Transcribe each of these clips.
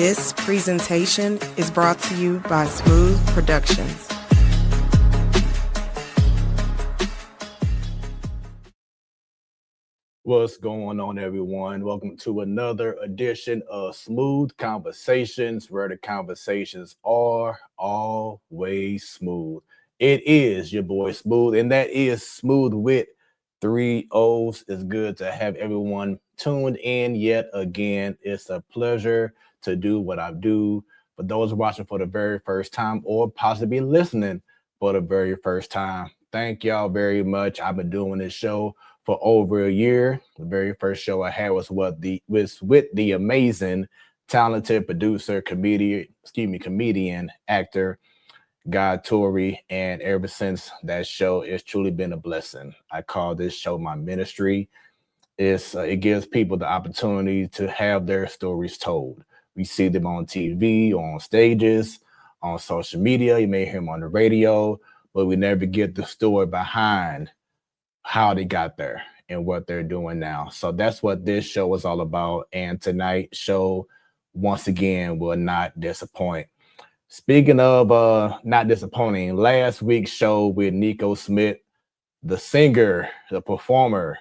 This presentation is brought to you by Smoooth Productions. What's going on, everyone? Welcome to another edition of Smoooth Conversations, where the conversations are always smooth. It is your boy Smoooth, and that is Smooth with 3 O's. It's good to have everyone tuned in yet again. It's a pleasure to do what I do. For those watching for the very first time or possibly listening for the very first time, thank y'all very much. I've been doing this show for over a year. The very first show I had was with the amazing, talented producer, comedian, actor, Guy Torrey. And ever since that show, it's truly been a blessing. I call this show my ministry. It gives people the opportunity to have their stories told. We see them on TV, on stages, on social media. You may hear them on the radio, but we never get the story behind how they got there and what they're doing now. So that's what this show is all about. And tonight's show, once again, will not disappoint. Speaking of not disappointing, last week's show with Nico Smith, the singer, the performer,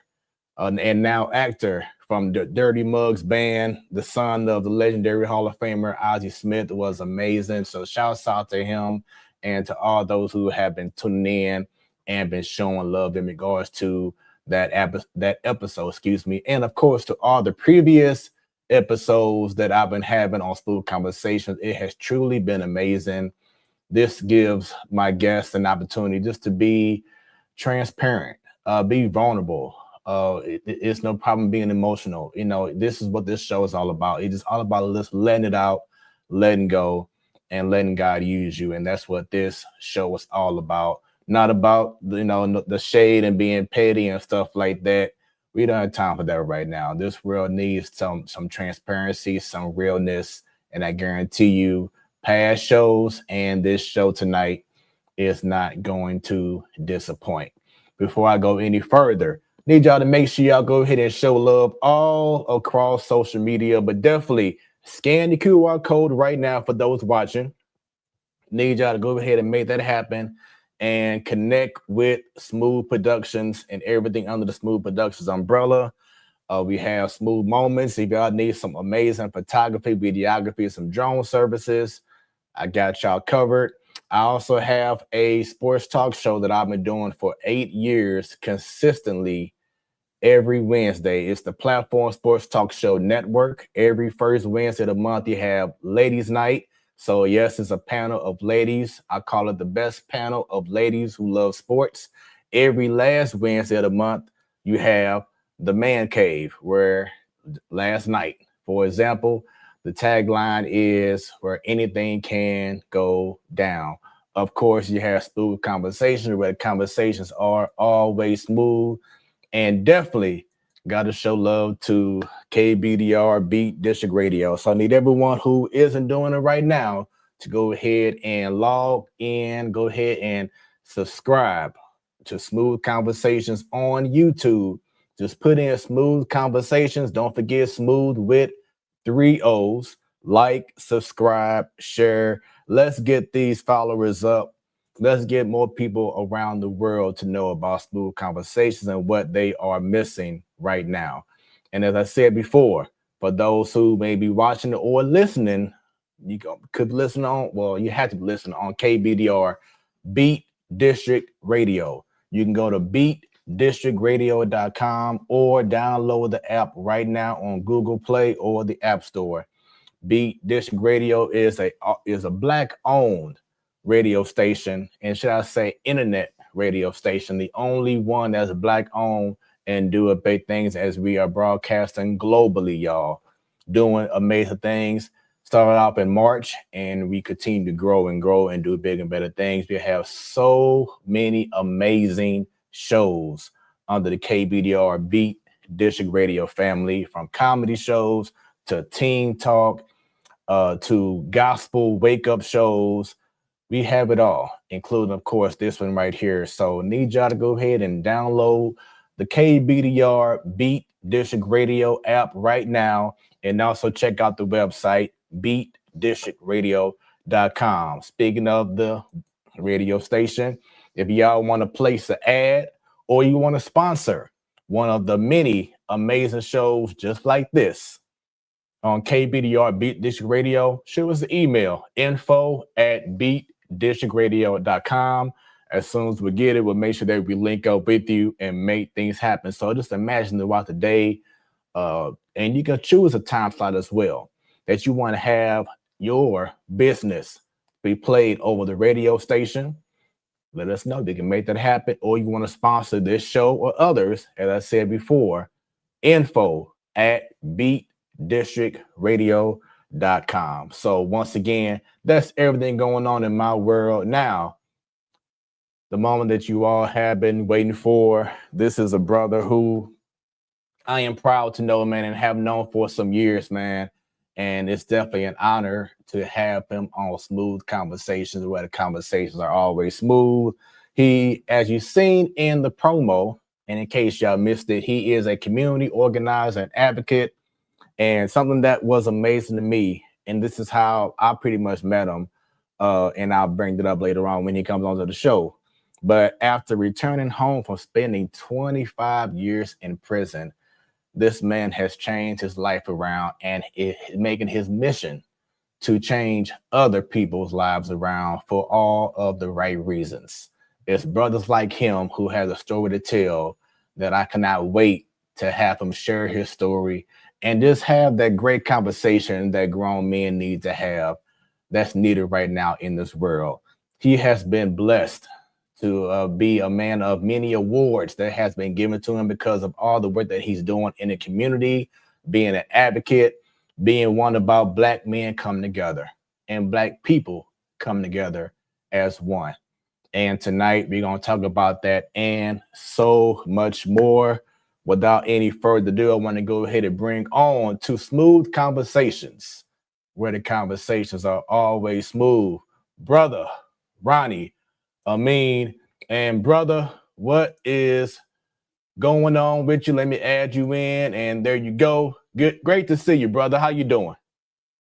and now actor from the Dirty Mugs band, the son of the legendary Hall of Famer Ozzie Smith, was amazing. So shouts out to him and to all those who have been tuning in and been showing love in regards to that episode, and of course to all the previous episodes that I've been having on Smoooth Conversations. It has truly been amazing. This gives my guests an opportunity just to be transparent, be vulnerable. It's no problem being emotional. You know, this is what this show is all about. It's just all about just letting it out, letting go, and letting God use you. And that's what this show is all about. Not about, the shade and being petty and stuff like that. We don't have time for that right now. This world needs some transparency, some realness, and I guarantee you past shows and this show tonight is not going to disappoint. Before I go any further, need y'all to make sure y'all go ahead and show love all across social media, but definitely scan the QR code right now for those watching. Need y'all to go ahead and make that happen and connect with Smoooth Productions and everything under the Smoooth Productions umbrella. We have Smooth Moments. If y'all need some amazing photography, videography, some drone services, I got y'all covered. I also have a sports talk show that I've been doing for 8 years consistently every Wednesday. It's the Platform Sports Talk Show Network. Every first Wednesday of the month, you have Ladies Night. So yes, it's a panel of ladies. I call it the best panel of ladies who love sports. Every last Wednesday of the month, you have the Man Cave, where last night, for example, the tagline is where anything can go down. Of course, you have Smooth Conversations, where the conversations are always smooth, and definitely got to show love to KBDR Beat District Radio. So I need everyone who isn't doing it right now to go ahead and log in, go ahead and subscribe to Smooth Conversations on YouTube. Just put in Smooth Conversations. Don't forget Smooth with 3 O's. Like, subscribe, share. Let's get these followers up. Let's get more people around the world to know about Smooth Conversations and what they are missing right now. And as I said before, for those who may be watching or listening, you could listen on, well, you have to listen on KBDR Beat District Radio. You can go to beatdistrictradio.com or download the app right now on Google Play or the App Store. Beat District Radio is a Black-owned radio station, and should I say internet radio station, the only one that's Black-owned and do big things, as we are broadcasting globally, y'all. Doing amazing things. Started off in March, and we continue to grow and do big and better things. We have so many amazing shows under the KBDR Beat District Radio family, from comedy shows to teen talk to gospel wake-up shows. We have it all, including, of course, this one right here. So need y'all to go ahead and download the KBDR Beat District Radio app right now, and also check out the website, beatdistrictradio.com. Speaking of the radio station, if y'all want to place an ad or you want to sponsor one of the many amazing shows just like this on KBDR Beat District Radio, shoot us an email, info@beatdistrictradio.com. As soon as we get it, we'll make sure that we link up with you and make things happen. So just imagine throughout the day, and you can choose a time slot as well that you want to have your business be played over the radio station. Let us know. We can make that happen. Or you want to sponsor this show or others, as I said before, info@beatdistrictradio.com. So once again, that's everything going on in my world now. The moment that you all have been waiting for. This is a brother who I am proud to know, man, and have known for some years, man. And it's definitely an honor to have him on Smoooth Conversations, where the conversations are always smooth. He, as you've seen in the promo, and in case y'all missed it, he is a community organizer and advocate. And something that was amazing to me, and this is how I pretty much met him, and I'll bring it up later on when he comes onto the show. But after returning home from spending 25 years in prison, this man has changed his life around and is making his mission to change other people's lives around for all of the right reasons. It's brothers like him who has a story to tell that I cannot wait to have him share his story and just have that great conversation that grown men need to have that's needed right now in this world. He has been blessed to be a man of many awards that has been given to him because of all the work that he's doing in the community, being an advocate, being one about Black men coming together and Black people coming together as one. And tonight we're going to talk about that and so much more. Without any further ado, I want to go ahead and bring on to Smoooth Conversations, where the conversations are always smooth, brother Ronnie Amiyn. And brother, what is going on with you? Let me add you in, and there you go. Great to see you, brother. How you doing?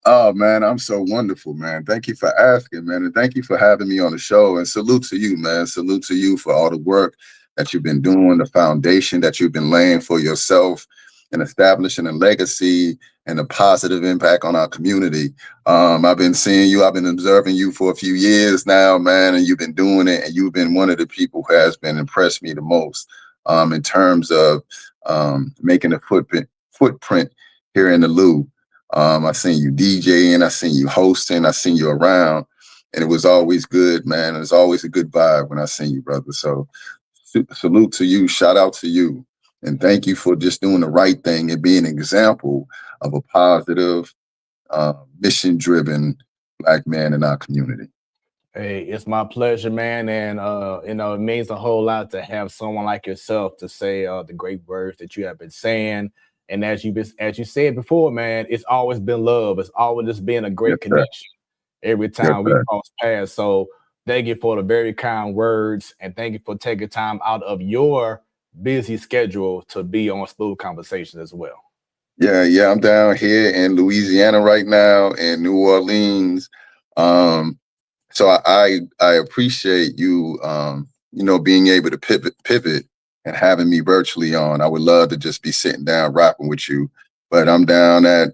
Oh man, I'm so wonderful, man. Thank you for asking, man, and thank you for having me on the show. And salute to you, man. Salute to you for all the work that you've been doing, the foundation that you've been laying for yourself, and establishing a legacy and a positive impact on our community. I've been seeing you, I've been observing you for a few years now, man, and you've been doing it, and you've been one of the people who has been impressed me the most in terms of making a footprint here in the Lou. I seen you DJing, I seen you hosting, I seen you around, and it was always good, man. It was always a good vibe when I seen you, brother. So salute to you, shout out to you, and thank you for just doing the right thing and being an example of a positive, mission-driven Black man in our community. Hey, it's my pleasure, man. And, it means a whole lot to have someone like yourself to say the great words that you have been saying. And as you said before, man, it's always been love. It's always just been a great connection every time we cross paths. So thank you for the very kind words, and thank you for taking time out of your busy schedule to be on Smoooth Conversations as well. Yeah, I'm down here in Louisiana right now, in New Orleans. So I appreciate you, being able to pivot and having me virtually on. I would love to just be sitting down rapping with you, but I'm down at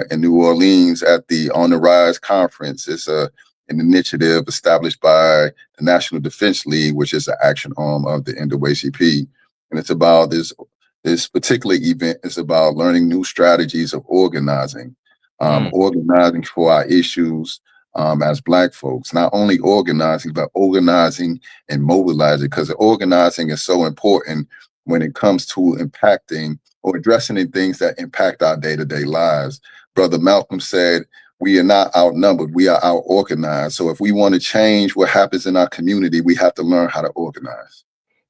in New Orleans at the On the Rise conference. It's an initiative established by the National Defense League, which is an action arm of the NAACP, and it's about this particular event is about learning new strategies of organizing, organizing for our issues. As Black folks, not only organizing, but organizing and mobilizing, because organizing is so important when it comes to impacting or addressing the things that impact our day-to-day lives. Brother Malcolm said, we are not outnumbered, we are out-organized. So if we want to change what happens in our community, we have to learn how to organize.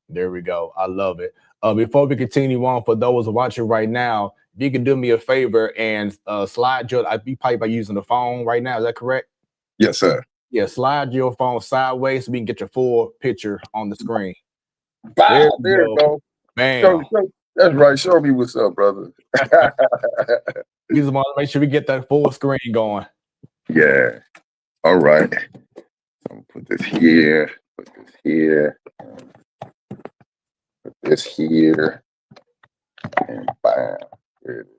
There we go. I love it. Before we continue on, for those watching right now, if you can do me a favor and slide your, you probably by using the phone right now, is that correct? Yes, sir. Yeah, slide your phone sideways so we can get your full picture on the screen. There you go. Bam. That's right. Show me what's up, brother. We just want to make sure we get that full screen going. Yeah. All right. So I'm gonna put this here, put this here, put this here, and bam. There it is.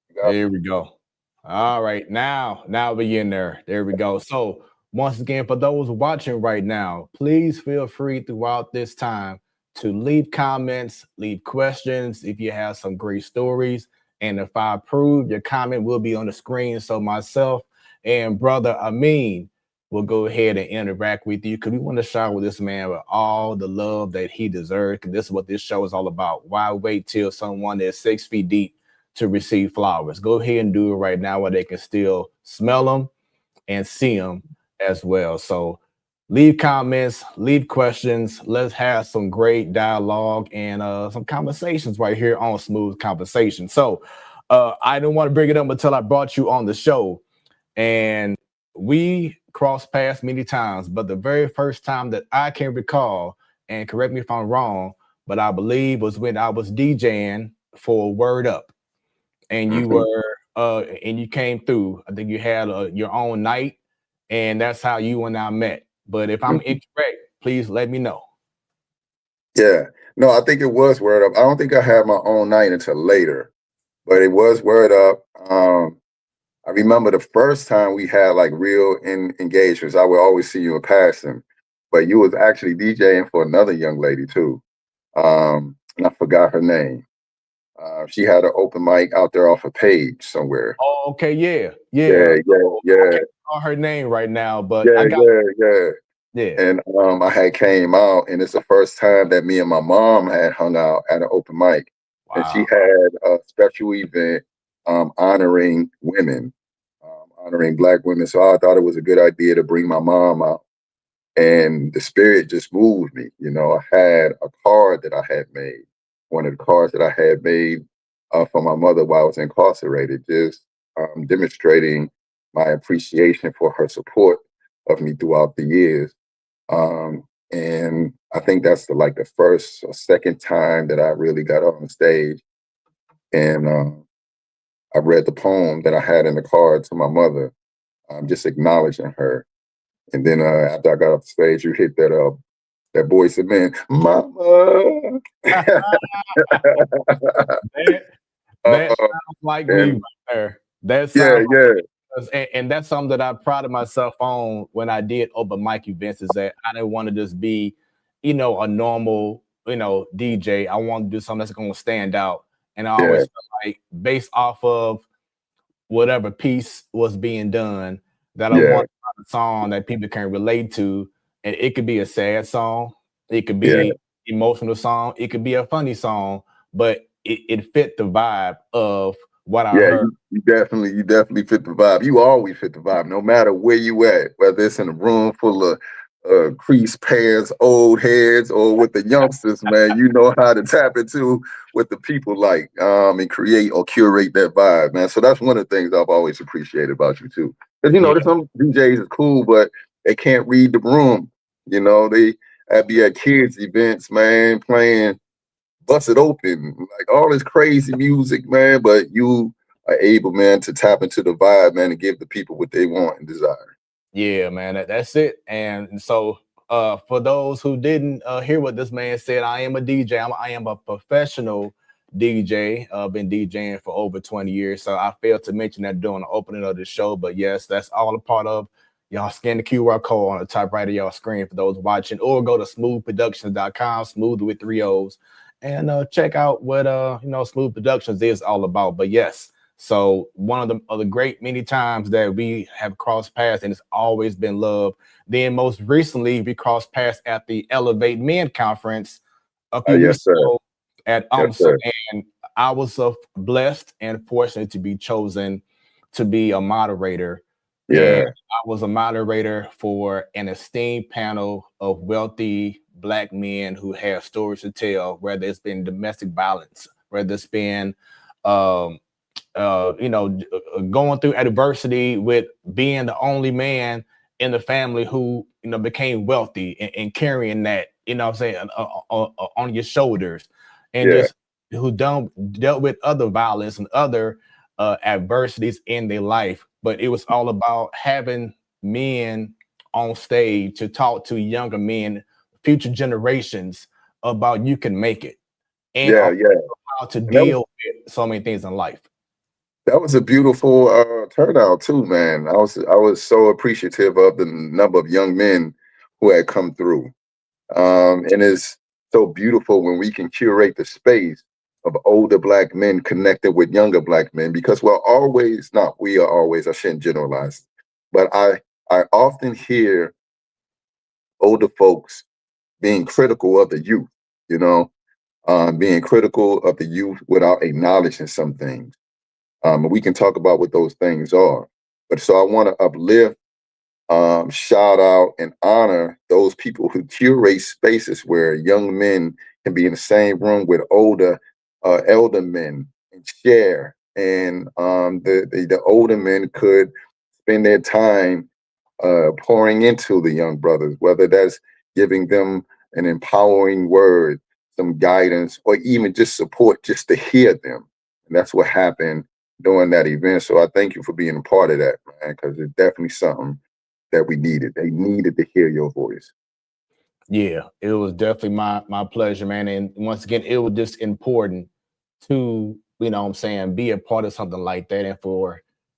You got There we go. All right, now we in there. There we go. So once again, for those watching right now, please feel free throughout this time to leave comments, leave questions if you have some great stories. And if I approve, your comment will be on the screen. So myself and brother Amiyn will go ahead and interact with you because we want to shower this man with all the love that he deserves. Because this is what this show is all about. Why wait till someone that's 6 feet deep to receive flowers? Go ahead and do it right now where they can still smell them and see them as well. So leave comments, leave questions. Let's have some great dialogue and some conversations right here on Smoooth Conversations. So I didn't want to bring it up until I brought you on the show. And we crossed paths many times, but the very first time that I can recall, and correct me if I'm wrong, but I believe was when I was DJing for Word Up. And you were and you came through. I think you had your own night, and that's how you and I met. But if I'm incorrect, please let me know. Yeah. No, I think it was Word Up. I don't think I had my own night until later, but it was Word Up. I remember the first time we had like real engagements. I would always see you in passing, but you was actually DJing for another young lady too. And I forgot her name. She had an open mic out there off a page somewhere. Oh, okay, yeah. Yeah, I can't call her name right now, but I got yeah. yeah. And I had came out, and it's the first time that me and my mom had hung out at an open mic, and she Wow. had a special event honoring women, honoring Black women. So I thought it was a good idea to bring my mom out, and the spirit just moved me. You know, I had a card that I had made, one of the cards that I had made for my mother while I was incarcerated, just demonstrating my appreciation for her support of me throughout the years. And I think that's the first or second time that I really got on the stage, and I read the poem that I had in the card to my mother, just acknowledging her. And then after I got off the stage, you hit that voice of man, mama. that, that uh, sounds like me and right there. That yeah, sounds yeah, and that's something that I prided myself on when I did open mic events is that I didn't want to just be, a normal, DJ. I want to do something that's going to stand out. And I always yeah, felt like based off of whatever piece was being done, that I yeah, want a song that people can relate to. And it could be a sad song, it could yeah. be emotional song, it could be a funny song, but it fit the vibe of what I Yeah, heard. you definitely fit the vibe. You always fit the vibe, no matter where you at, whether it's in a room full of creased pants, old heads, or with the youngsters, man. You know how to tap into what the people like, and create or curate that vibe, man. So that's one of the things I've always appreciated about you too. Because Yeah. there's some DJs is cool, but they can't read the room. They be at kids events, man, playing Bust It Open, like all this crazy music, man. But you are able, man, to tap into the vibe, man, and give the people what they want and desire. Yeah, man, that's it. And so, for those who didn't hear what this man said, I am a DJ. I am a professional DJ. Been DJing for over 20 years. So I failed to mention that during the opening of the show. But yes, that's all a part of. Y'all scan the QR code on the top right of y'all screen for those watching, or go to smoothproductions.com, smooth with 3 O's, and check out what Smooth Productions is all about. But yes. So one of the great many times that we have crossed paths, and it's always been love. Then most recently, we crossed paths at the Elevate Men Conference a few Yes, weeks sir. ago at Yes, UMSA, sir. and I was blessed and fortunate to be chosen to be a moderator. And Yeah, I was a moderator for an esteemed panel of wealthy Black men who have stories to tell, whether it's been domestic violence, whether it's been um, going through adversity with being the only man in the family who, became wealthy, and carrying that, I'm saying, on your shoulders, and yeah, just who dealt with other violence and other adversities in their life, but it was all about having men on stage to talk to younger men, future generations, about you can make it, and Yeah, also yeah. how to And deal with so many things in life. that was a beautiful turnout too, man. I was so appreciative of the number of young men who had come through. And it's so beautiful when we can curate the space of older Black men connected with younger Black men, because we are always, I shouldn't generalize, but I often hear older folks being critical of the youth, you know, being critical of the youth without acknowledging some things. We can talk about what those things are. But so I want to uplift, shout out, and honor those people who curate spaces where young men can be in the same room with elder men and share. And the older men could spend their time pouring into the young brothers, whether that's giving them an empowering word, some guidance, or even just support, just to hear them. And that's what happened during that event. So I thank you for being a part of that, man, because it's definitely something that we needed. They needed to hear your voice. Yeah, it was definitely my pleasure, man. And once again, it was just important to, what I'm saying, be a part of something like that. And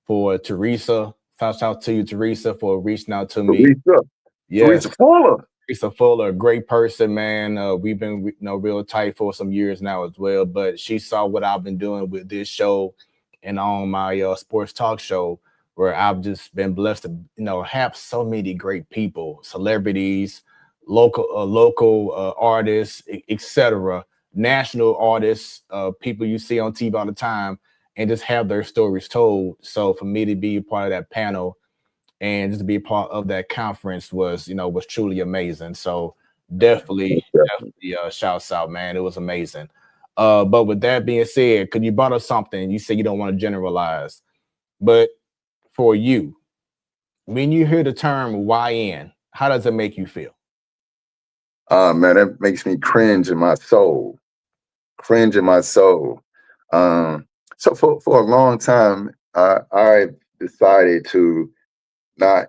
for Teresa, shout out to you, Teresa, for reaching out to me. Teresa, Yes, Teresa Fuller. Teresa Fuller, a great person, man. We've been real tight for some years now as well. But she saw what I've been doing with this show and on my sports talk show, where I've just been blessed to have so many great people, celebrities, local artists, etc., national artists, people you see on TV all the time, and just have their stories told. So for me to be a part of that panel and just to be a part of that conference was truly amazing. So definitely, shouts out, man. It was amazing. But with that being said, could you brought up something? You said you don't want to generalize, but for you, when you hear the term YN, how does it make you feel? Man, that makes me cringe in my soul. Cringe in my soul. So for a long time, I decided to not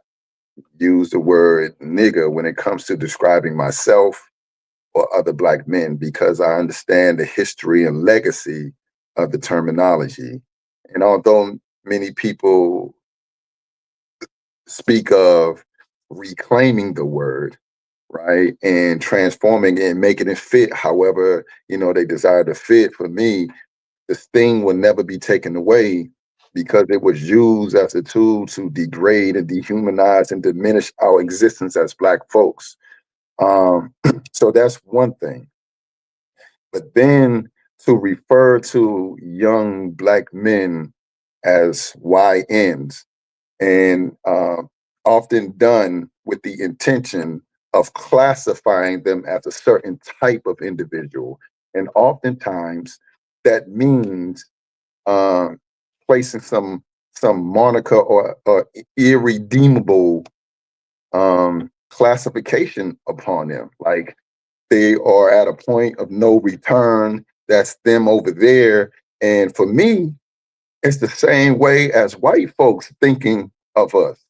use the word nigger when it comes to describing myself or other Black men, because I understand the history and legacy of the terminology. And although many people speak of reclaiming the word, right, and transforming it and making it fit however they desire to fit, for me, this thing will never be taken away, because it was used as a tool to degrade and dehumanize and diminish our existence as Black folks. So that's one thing. But then to refer to young Black men as YNs, and often done with the intention of classifying them as a certain type of individual. And oftentimes that means um, placing some moniker or irredeemable classification upon them, like they are at a point of no return. That's them over there. And for me, it's the same way as white folks thinking of us.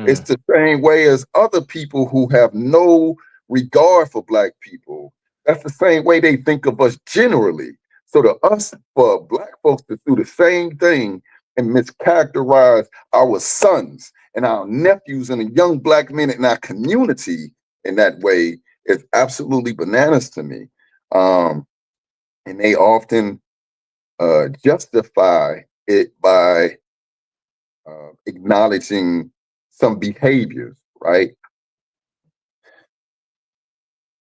It's Mm, the same way as other people who have no regard for Black people. That's the same way they think of us generally. So to us, for Black folks to do the same thing and mischaracterize our sons and our nephews and the young Black men in our community in that way is absolutely bananas to me. And they often justify it by acknowledging some behaviors, right?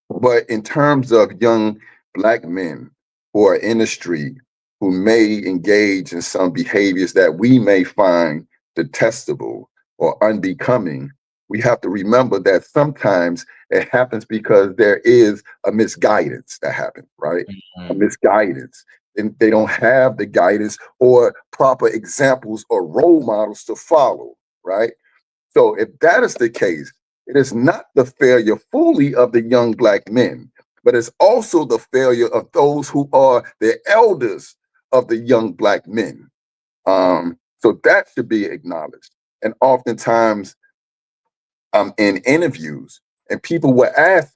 But in terms of young Black men who are in the street, who may engage in some behaviors that we may find detestable or unbecoming, we have to remember that sometimes it happens because there is a misguidance that happens, right? A mm, misguidance. And they don't have the guidance or proper examples or role models to follow, right? So if that is the case, it is not the failure fully of the young Black men, but it's also the failure of those who are the elders of the young Black men. So that should be acknowledged. And oftentimes I'm in interviews and people will ask,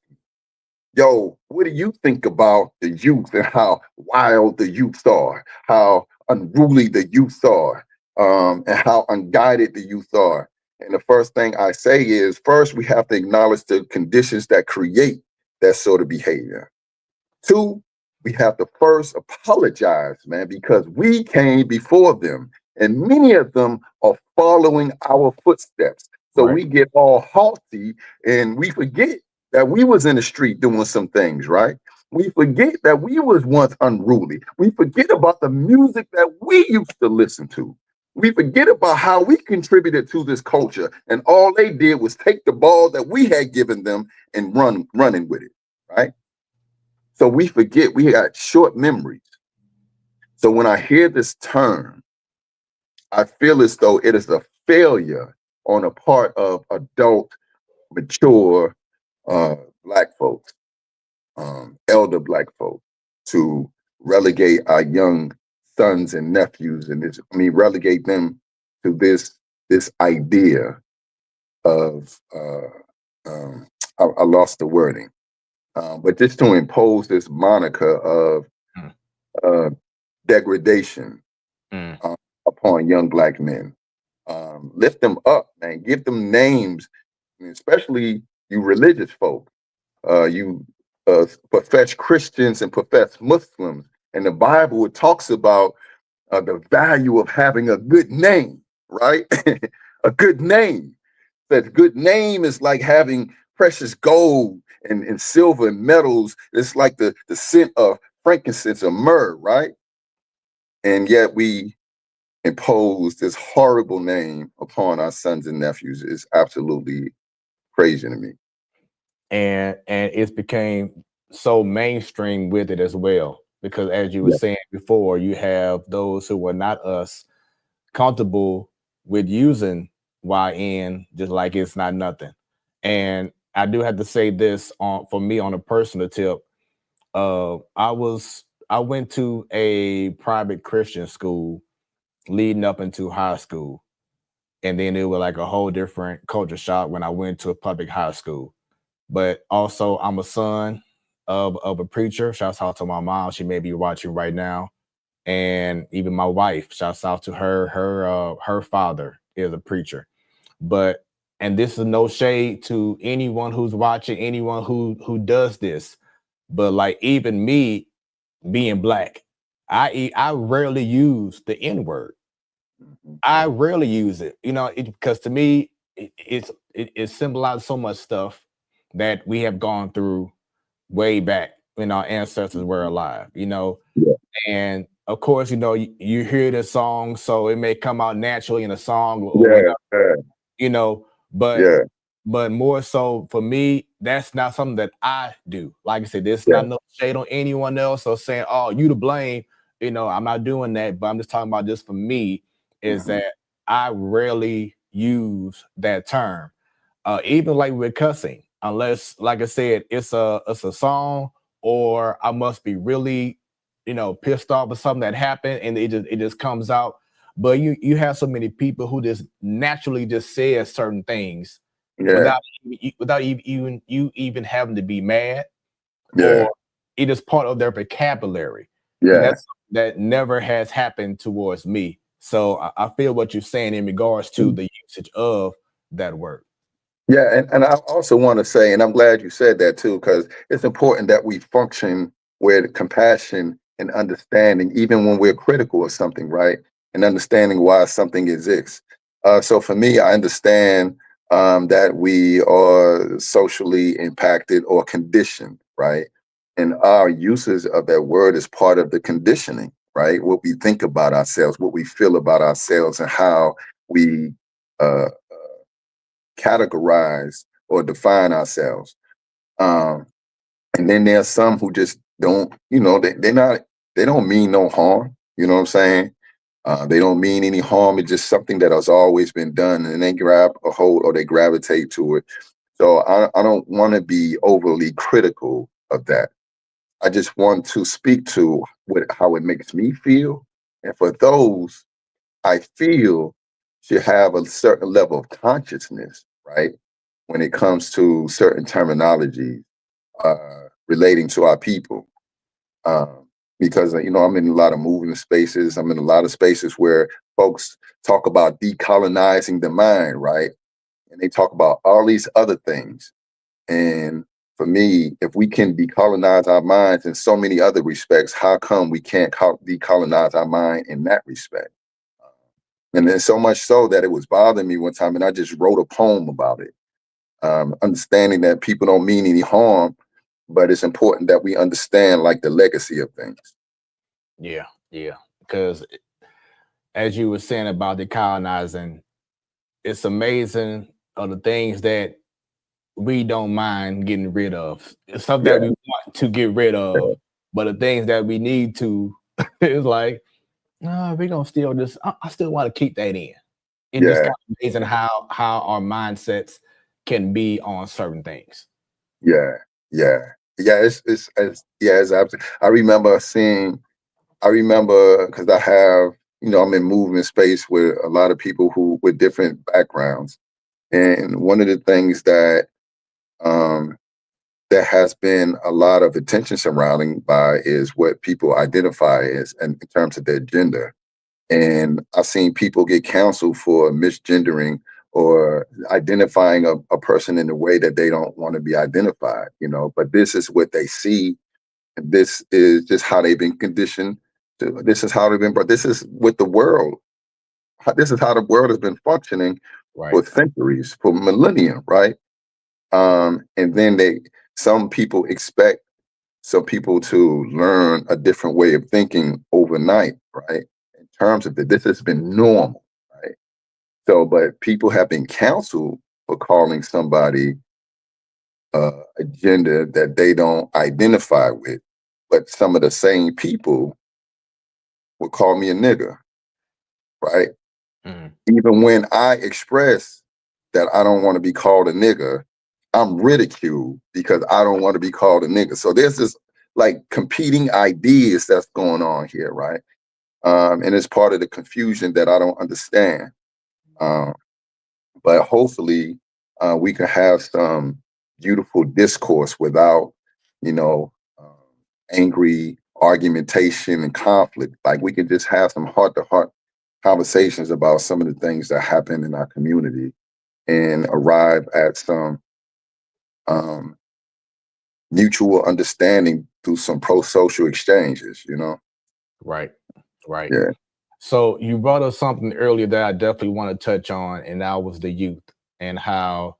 yo, what do you think about the youth and how wild the youth are, how unruly the youth are, and how unguided the youth are? And the first thing I say is, first, we have to acknowledge the conditions that create that sort of behavior. Two, we have to first apologize, man, because we came before them and many of them are following our footsteps. So Right. we get all haughty and we forget that we was in the street doing some things, right? We forget that we was once unruly. We forget about the music that we used to listen to. We forget about how we contributed to this culture, and all they did was take the ball that we had given them and running with it, right? So we forget, we got short memories. So when I hear this term, I feel as though it is a failure on a part of adult, mature Black folks, elder Black folks, to relegate our young sons and nephews, and relegate them to this idea of I lost the wording, but just to impose this moniker of Mm. uh, degradation Mm. upon young Black men. Lift them up, man. Give them names, especially you religious folk, you professed Christians and professed Muslims. And the Bible, it talks about the value of having a good name, right? A good name. That good name is like having precious gold and silver and metals. It's like the scent of frankincense or myrrh, right? And yet we impose this horrible name upon our sons and nephews. Is absolutely crazy to me. And it's became so mainstream with it as well, because as you were Yeah, saying before, you have those who were not us comfortable with using YN just like it's not nothing. And I do have to say this on for me on a personal tip. I went to a private Christian school leading up into high school, and then it was like a whole different culture shock when I went to a public high school. But also, I'm a son of a preacher. Shouts out to my mom; she may be watching right now, and even my wife. Shouts out to her. Her father is a preacher. But and this is no shade to anyone who's watching, anyone who does this. But like even me being Black, I rarely use the N word. mhm, I rarely use it, because to me it symbolizes so much stuff that we have gone through way back when our ancestors were mhm. alive, Yeah, and of course, you hear the song, so it may come out naturally in a song or yeah, whatever, yeah, you know, but yeah, more so for me, that's not something that I do. Like I said, there's yeah. not no shade on anyone else or saying, oh, you to blame. I'm not doing that, but I'm just talking about just for me, is Mhm. that I rarely use that term. Even like with cussing, unless, like I said, it's a song, or I must be really, pissed off with something that happened and it just comes out. But you have so many people who just naturally just say certain things Yeah, without even you even having to be mad, yeah, or it is part of their vocabulary. And yeah. that never has happened towards me. So I feel what you're saying in regards to the usage of that word. Yeah, and I also want to say, and I'm glad you said that too, because it's important that we function with compassion and understanding, even when we're critical of something, right? And understanding why something exists. So for me, I understand that we are socially impacted or conditioned, right? And our uses of that word is part of the conditioning, right? What we think about ourselves, what we feel about ourselves, and how we uh, categorize or define ourselves. Um, and then there's some who just don't, they don't mean no harm. You know what I'm saying? They don't mean any harm. It's just something that has always been done, and they grab a hold or they gravitate to it. So I don't want to be overly critical of that. I just want to speak to how it makes me feel. And for those, I feel should have a certain level of consciousness, right? When it comes to certain terminology relating to our people. Because, I'm in a lot of moving spaces. I'm in a lot of spaces where folks talk about decolonizing the mind, right? And they talk about all these other things. And for me, if we can decolonize our minds in so many other respects, how come we can't decolonize our mind in that respect? And then so much so that it was bothering me one time, and I just wrote a poem about it. Understanding that people don't mean any harm, but it's important that we understand like the legacy of things. Yeah, yeah. Because as you were saying about decolonizing, it's amazing of the things that we don't mind getting rid of. It's something Yeah, that we want to get rid of, but the things that we need to, it's like, no, we're gonna still just. I still want to keep that in. It's just yeah, kind of amazing how our mindsets can be on certain things. yeah, yeah, yeah. It's absolutely. I remember because I have, I'm in movement space with a lot of people who with different backgrounds, and one of the things that um, there has been a lot of attention surrounding by is what people identify as in terms of their gender. And I've seen people get counseled for misgendering or identifying a person in a way that they don't want to be identified, but this is what they see. And this is just how they've been conditioned. This is how they've been, but this is what the world, this is how the world has been functioning Right. for centuries, for millennia, right? And then some people expect some people to learn a different way of thinking overnight, right? In terms of this has been normal, right? So, but people have been counseled for calling somebody a gender that they don't identify with. But some of the same people would call me a nigger, right? Mhm. Even when I express that I don't want to be called a nigger, I'm ridiculed because I don't want to be called a nigger. So there's this like competing ideas that's going on here, right? And it's part of the confusion that I don't understand. Um, but hopefully, we can have some beautiful discourse without, you know, um, angry argumentation and conflict. Like we can just have some heart-to-heart conversations about some of the things that happen in our community and arrive at some um, mutual understanding through some pro-social exchanges. Right. Right. Yeah. So you brought up something earlier that I definitely want to touch on, and that was the youth and how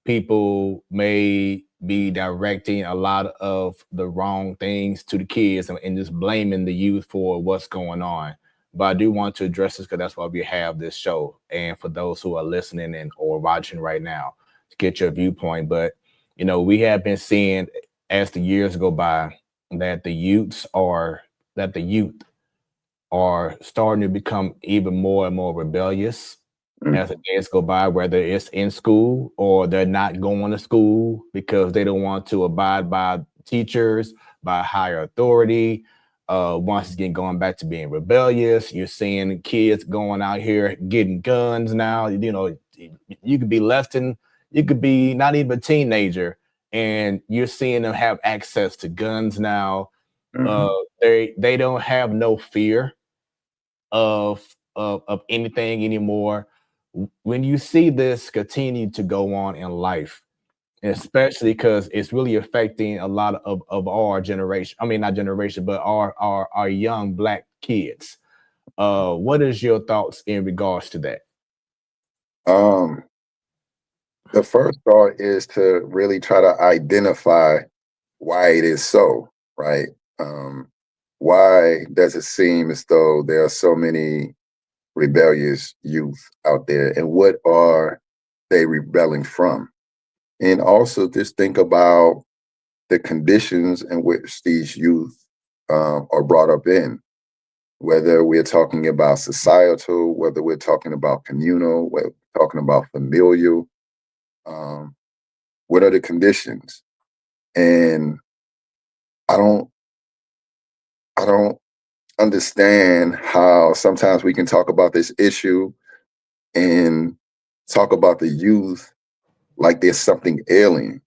people may be directing a lot of the wrong things to the kids and just blaming the youth for what's going on. But I do want to address this because that's why we have this show. And for those who are listening and or watching right now, to get your viewpoint. But we have been seeing as the years go by that the youth are starting to become even more and more rebellious as the Mhm. days go by, whether it's in school or they're not going to school because they don't want to abide by teachers, by higher authority. Once again, going back to being rebellious, you're seeing kids going out here getting guns now. You could be you could be not even a teenager, and you're seeing them have access to guns now. Uh, Mhm. they don't have no fear of anything anymore. When you see this continue to go on in life, especially because it's really affecting a lot of our generation. I mean, not generation, but our young black kids. What is your thoughts in regards to that? Um, the first thought is to really try to identify why it is so, right? Um, why does it seem as though there are so many rebellious youth out there, and what are they rebelling from? And also just think about the conditions in which these youth are brought up in, whether we're talking about societal, whether we're talking about communal, whether we're talking about familial. Um, what are the conditions? And I don't, I don't understand how sometimes we can talk about this issue and talk about the youth like there's something alien.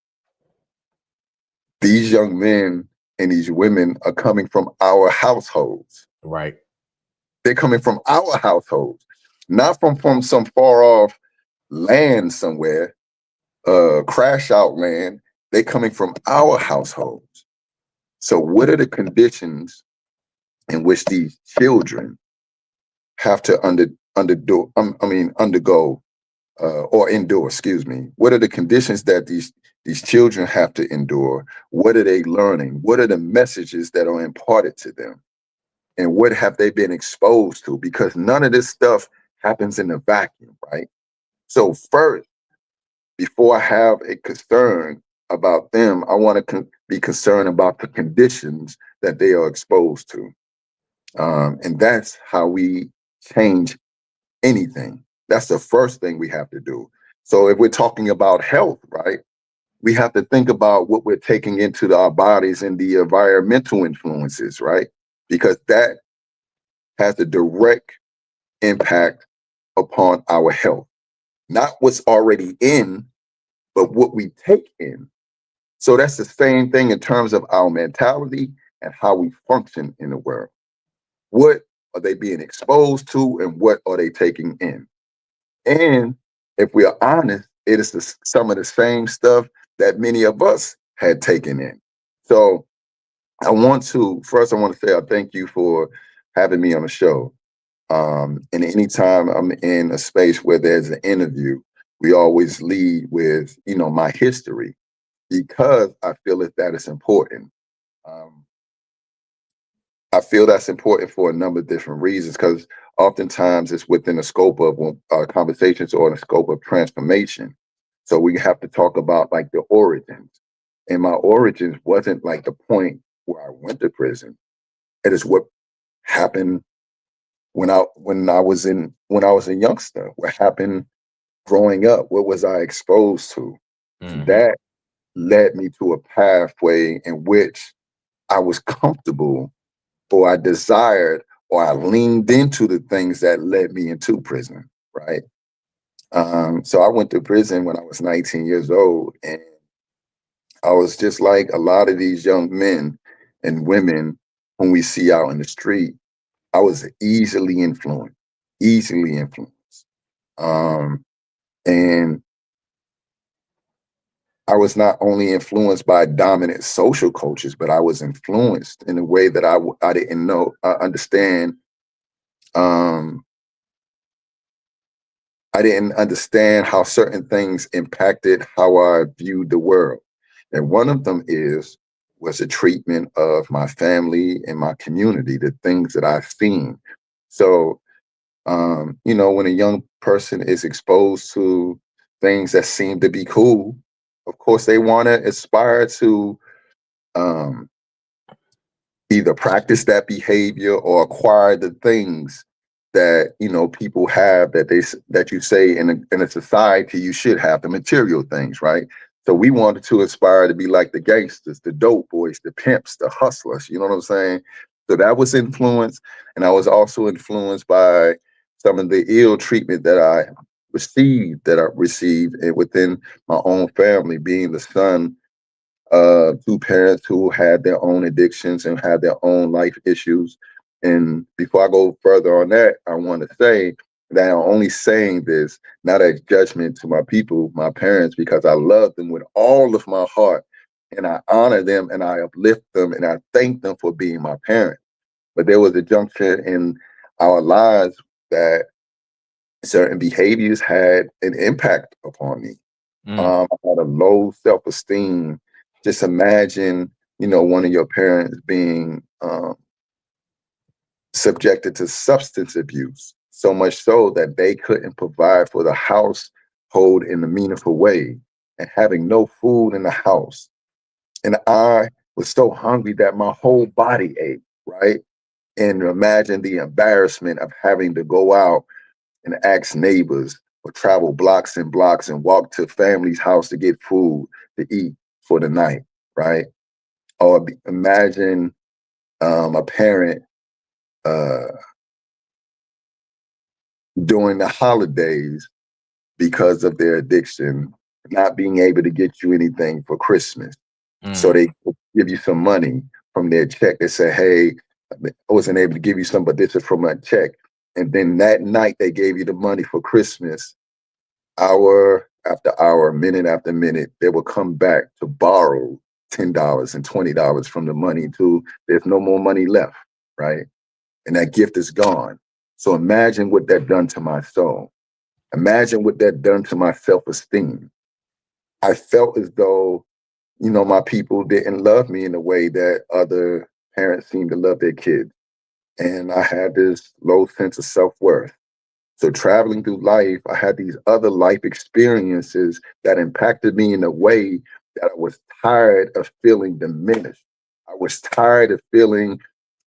These young men and these women are coming from our households. Right. They're coming from our households, not from some far off land somewhere, crash out land. They're coming from our households. So what are the conditions in which these children have to undergo or endure, excuse me? What are the conditions that these children have to endure? What are they learning? What are the messages that are imparted to them? And what have they been exposed to? Because none of this stuff happens in a vacuum, right? So first, before I have a concern about them, I want to be concerned about the conditions that they are exposed to. And that's how we change anything. That's the first thing we have to do. So if we're talking about health, right, we have to think about what we're taking into our bodies and the environmental influences, right? Because that has a direct impact upon our health. Not what's already in, but what we take in. So that's the same thing in terms of our mentality and how we function in the world. What are they being exposed to and what are they taking in? And if we are honest, it is some of the same stuff that many of us had taken in. So I want to say I thank you for having me on the show. And anytime I'm in a space where there's an interview, we always lead with, my history, because I feel that is important. I feel that's important for a number of different reasons, because oftentimes it's within the scope of conversations or in the scope of transformation. So we have to talk about like the origins. And my origins wasn't like the point where I went to prison. It is what happened when I was a youngster. What happened growing up? What was I exposed to? Mhm. That led me to a pathway in which I was comfortable, or I desired, or I leaned into the things that led me into prison, right? So I went to prison when I was 19 years old, and I was just like a lot of these young men and women whom we see out in the street. I was easily influenced. And I was not only influenced by dominant social cultures, but I was influenced in a way that I didn't understand. I didn't understand how certain things impacted how I viewed the world. And one of them was the treatment of my family and my community, the things that I've seen. So, when a young person is exposed to things that seem to be cool, of course, they want to aspire to um, either practice that behavior or acquire the things that people have, that you say in a society you should have, the material things, right? So we wanted to aspire to be like the gangsters, the dope boys, the pimps, the hustlers. You know what I'm saying? So that was influenced, and I was also influenced by some of the ill treatment that I received and within my own family, being the son two parents who had their own addictions and had their own life issues. And before I go further on that, I want to say that I'm only saying this not as judgment to my people, my parents, because I love them with all of my heart, and I honor them and I uplift them and I thank them for being my parents. But there was a juncture in our lives that certain behaviors had an impact upon me. I had a low self-esteem. Just imagine, one of your parents being subjected to substance abuse, so much so that they couldn't provide for the household in a meaningful way, and having no food in the house. And I was so hungry that my whole body ached, right? And imagine the embarrassment of having to go out and ask neighbors, or travel blocks and blocks and walk to family's house to get food to eat for the night, right? Or imagine a parent during the holidays because of their addiction, not being able to get you anything for Christmas. So they give you some money from their check. They say, hey, I wasn't able to give you some, but this is from my check. And then that night they gave you the money for Christmas. Hour after hour, minute after minute, they will come back to borrow $10 and $20 from the money until there's no more money left, right? And that gift is gone. So imagine what that done to my soul. Imagine what that done to my self-esteem. I felt as though, my people didn't love me in the way that other parents seem to love their kids. And I had this low sense of self-worth. So traveling through life, I had these other life experiences that impacted me in a way that I was tired of feeling diminished. I was tired of feeling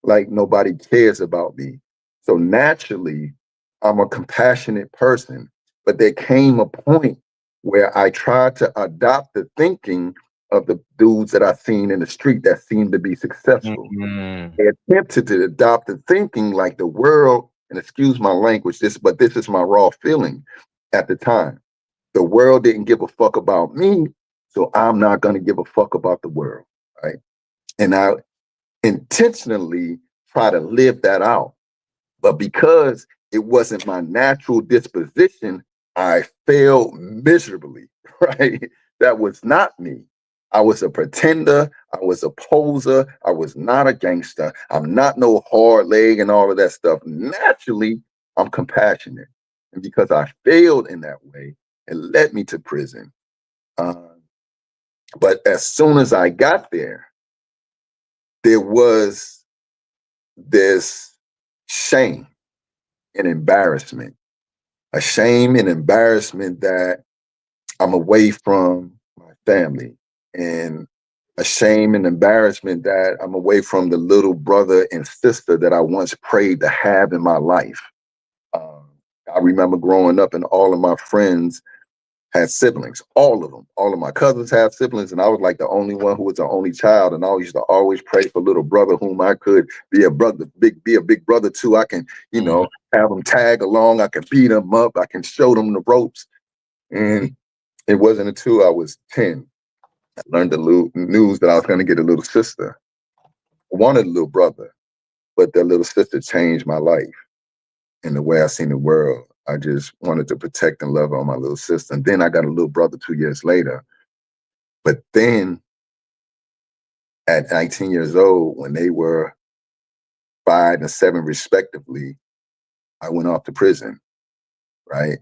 like nobody cares about me. So naturally, I'm a compassionate person, but there came a point where I tried to adopt the thinking of the dudes that I seen in the street that seemed to be successful. They attempted to adopt the thinking like the world, and excuse my language, but this is my raw feeling at the time. The world didn't give a fuck about me, so I'm not going to give a fuck about the world, right? And I intentionally try to live that out. But because it wasn't my natural disposition, I failed miserably, right? That was not me. I was a pretender. I was a poser. I was not a gangster. I'm not no hard leg and all of that stuff. Naturally, I'm compassionate. And because I failed in that way, it led me to prison. But as soon as I got there was this shame and embarrassment, a shame and embarrassment that I'm away from my family, and a shame and embarrassment that I'm away from the little brother and sister that I once prayed to have in my life. Um, I remember growing up and all of my friends had siblings, all of them. All of my cousins had siblings, and I was like the only one who was the only child. And I used to always pray for little brother whom I could be a brother, be a big brother too. I can, have them tag along. I can beat them up. I can show them the ropes. And it wasn't until I was 10, I learned the news that I was going to get a little sister. I wanted a little brother, but that little sister changed my life and the way I seen the world. I just wanted to protect and love on my little sister. And then I got a little brother 2 years later. But then at 19 years old, when they were 5 and 7 respectively, I went off to prison, right?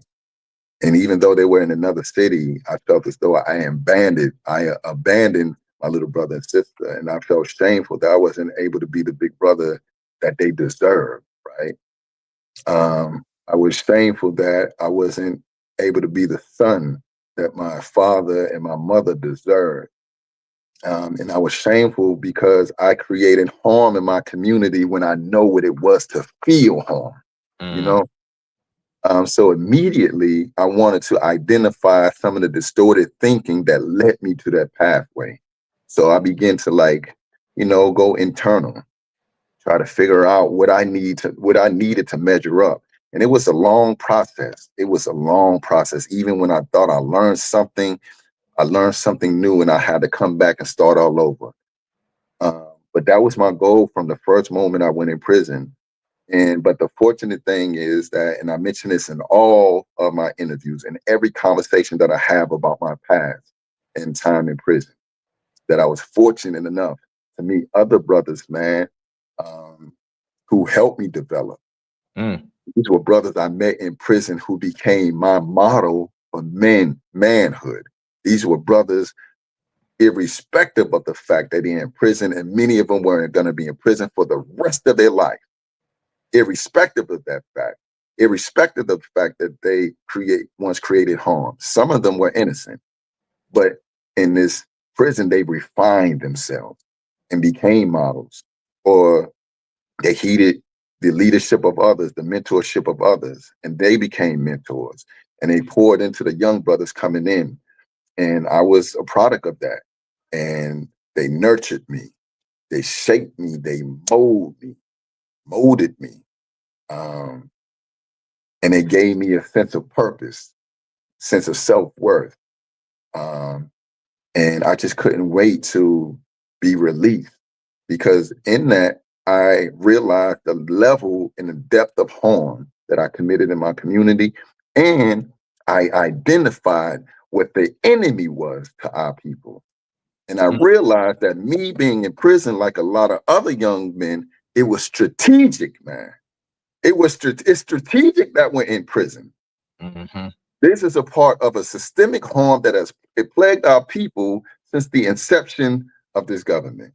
And even though they were in another city, I felt as though I abandoned my little brother and sister. And I felt shameful that I wasn't able to be the big brother that they deserved, right? I was shameful that I wasn't able to be the son that my father and my mother deserved. And I was shameful because I created harm in my community when I know what it was to feel harm, you know? So immediately I wanted to identify some of the distorted thinking that led me to that pathway. So I began to go internal, try to figure out what I needed to measure up. And it was a long process. It was a long process. Even when I thought I learned something new and I had to come back and start all over. But that was my goal from the first moment I went in prison. But the fortunate thing is that, and I mention this in all of my interviews and every conversation that I have about my past and time in prison, that I was fortunate enough to meet other brothers, man, who helped me develop. These were brothers I met in prison who became my model for manhood. These were brothers, irrespective of the fact that they're in prison, and many of them weren't going to be in prison for the rest of their life. Irrespective of that fact, irrespective of the fact that they once created harm. Some of them were innocent, but in this prison, they refined themselves and became models, or they heeded the leadership of others, the mentorship of others, and they became mentors, and they poured into the young brothers coming in. And I was a product of that. And they nurtured me, they shaped me, they molded me. and it gave me a sense of purpose, sense of self-worth. And I just couldn't wait to be released, because in that, I realized the level and the depth of harm that I committed in my community. And I identified what the enemy was to our people. And I realized that me being in prison, like a lot of other young men, it was strategic, man. It's strategic that we're in prison. Mm-hmm. This is a part of a systemic harm that has plagued our people since the inception of this government.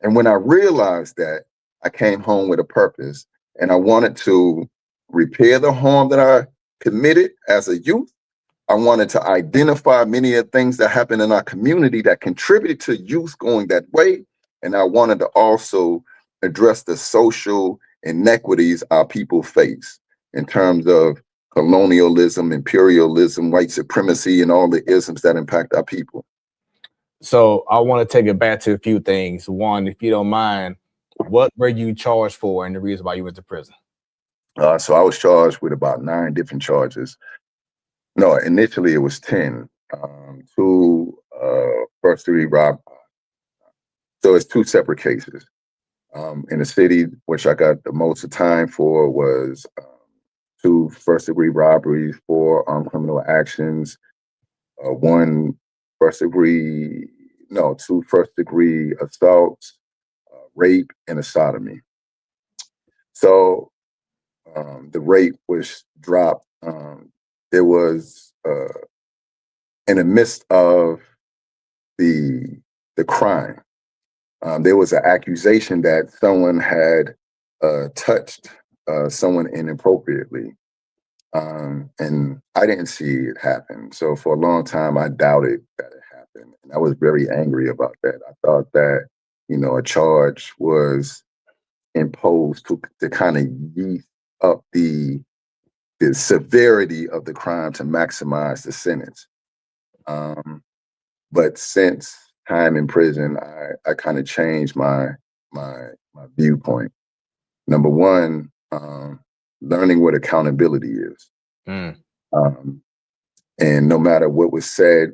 And when I realized that, I came home with a purpose, and I wanted to repair the harm that I committed as a youth. I wanted to identify many of the things that happened in our community that contributed to youth going that way. And I wanted to also address the social inequities our people face in terms of colonialism, imperialism, white supremacy, and all the isms that impact our people. So I want to take it back to a few things. One, if you don't mind, what were you charged for and the reason why you went to prison? So I was charged with about 9 different charges. No, initially it was 10. 2 first-degree robbery. So it's 2 separate cases. In the city, which I got the most of time for, was 2 first-degree robberies, 4 criminal actions, 2 first-degree assaults, rape, and a sodomy. So the rape was dropped. It was in the midst of the crime. There was an accusation that someone had touched someone inappropriately. And I didn't see it happen. So for a long time, I doubted that it happened. And I was very angry about that. I thought that, a charge was imposed to kind of yeast up the severity of the crime to maximize the sentence. But since time in prison, I kind of changed my viewpoint. Number one, learning what accountability is. And no matter what was said,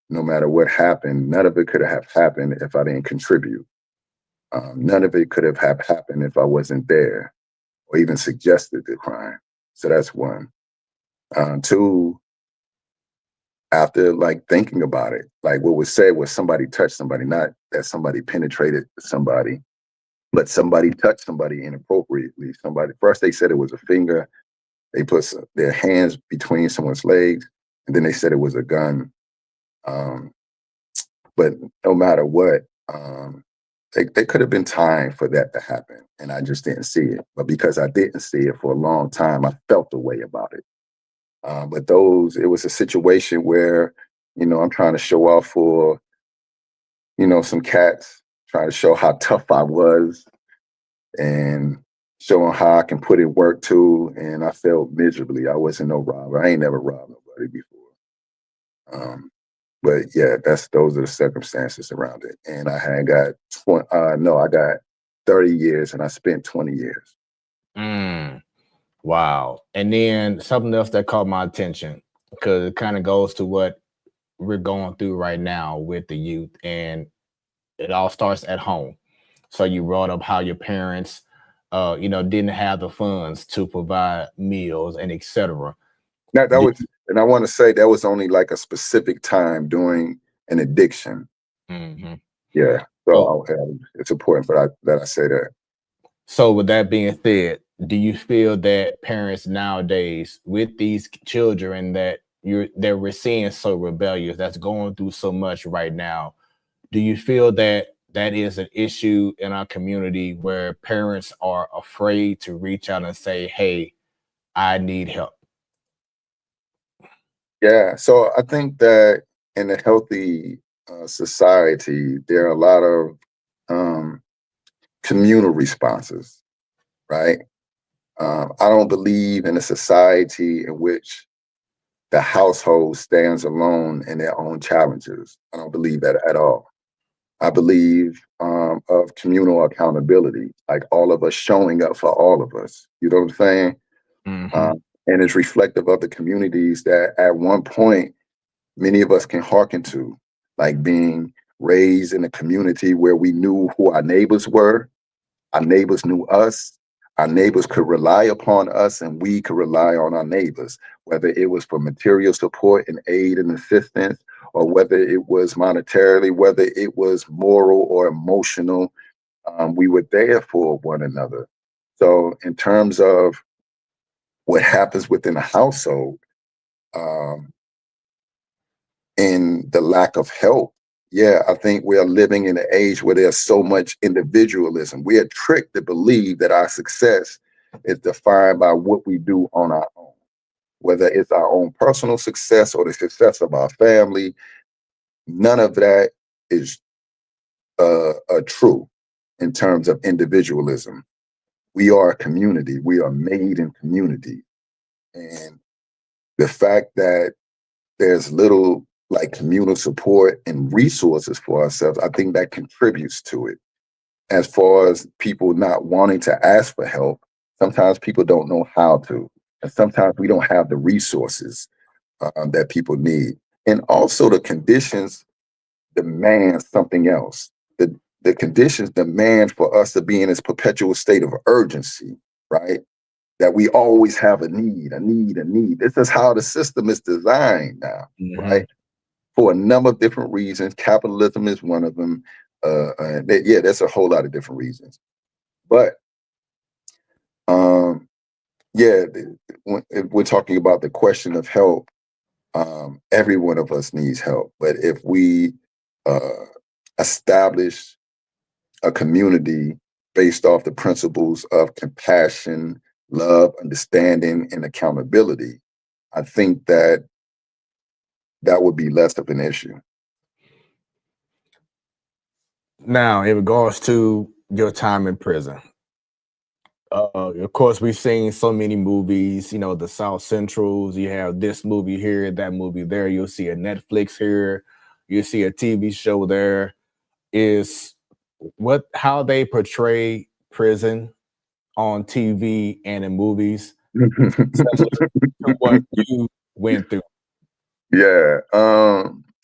no matter what happened, none of it could have happened if I didn't contribute. None of it could have happened if I wasn't there or even suggested the crime. So that's one. 2, after thinking about it, what was said was somebody touched somebody, not that somebody penetrated somebody, but somebody touched somebody inappropriately. First they said it was a finger. They put their hands between someone's legs, and then they said it was a gun. But no matter what, there could have been time for that to happen, and I just didn't see it. But because I didn't see it for a long time, I felt the way about it. But it was a situation where, I'm trying to show off for, some cats, trying to show how tough I was and showing how I can put in work too. And I felt miserably. I wasn't no robber. I ain't never robbed nobody before. But yeah, those are the circumstances around it. And I had got I got 30 years and I spent 20 years. Wow. And then something else that caught my attention, because it kind of goes to what we're going through right now with the youth, and it all starts at home. So you brought up how your parents, didn't have the funds to provide meals and etc. That was, and I want to say that was only a specific time during an addiction. Mm-hmm. Yeah. So it's important that I say that. So with that being said, do you feel that parents nowadays with these children that we're seeing so rebellious, that's going through so much right now, do you feel that is an issue in our community where parents are afraid to reach out and say, hey, I need help? Yeah. So I think that in a healthy society, there are a lot of communal responses, right? I don't believe in a society in which the household stands alone in their own challenges. I don't believe that at all. I believe of communal accountability, like all of us showing up for all of us. You know what I'm saying? Mm-hmm. and it's reflective of the communities that at one point many of us can hearken to, like being raised in a community where we knew who our neighbors were, our neighbors knew us, our neighbors could rely upon us, and we could rely on our neighbors, whether it was for material support and aid and assistance, or whether it was monetarily, whether it was moral or emotional. We were there for one another. So in terms of what happens within a household, um, in the lack of help, yeah, I think we are living in an age where there's so much individualism. We are tricked to believe that our success is defined by what we do on our own, whether it's our own personal success or the success of our family. None of that is true in terms of individualism. We are a community. We are made in community. And the fact that there's little like communal support and resources for ourselves, I think that contributes to it. As far as people not wanting to ask for help, sometimes people don't know how to. And sometimes we don't have the resources that people need. And also the conditions demand something else. The conditions demand for us to be in this perpetual state of urgency, right? That we always have a need, a need, a need. This is how the system is designed now, right? For a number of different reasons. Capitalism is one of them. Yeah, that's a whole lot of different reasons. But yeah, if we're talking about the question of help, every one of us needs help. But if we establish a community based off the principles of compassion, love, understanding, and accountability, I think that that would be less of an issue. Now, in regards to your time in prison, of course, we've seen so many movies, the South Centrals. You have this movie here, that movie there. You'll see a Netflix here. You see a TV show there. Is how they portray prison on TV and in movies, especially to what you went through. Yeah.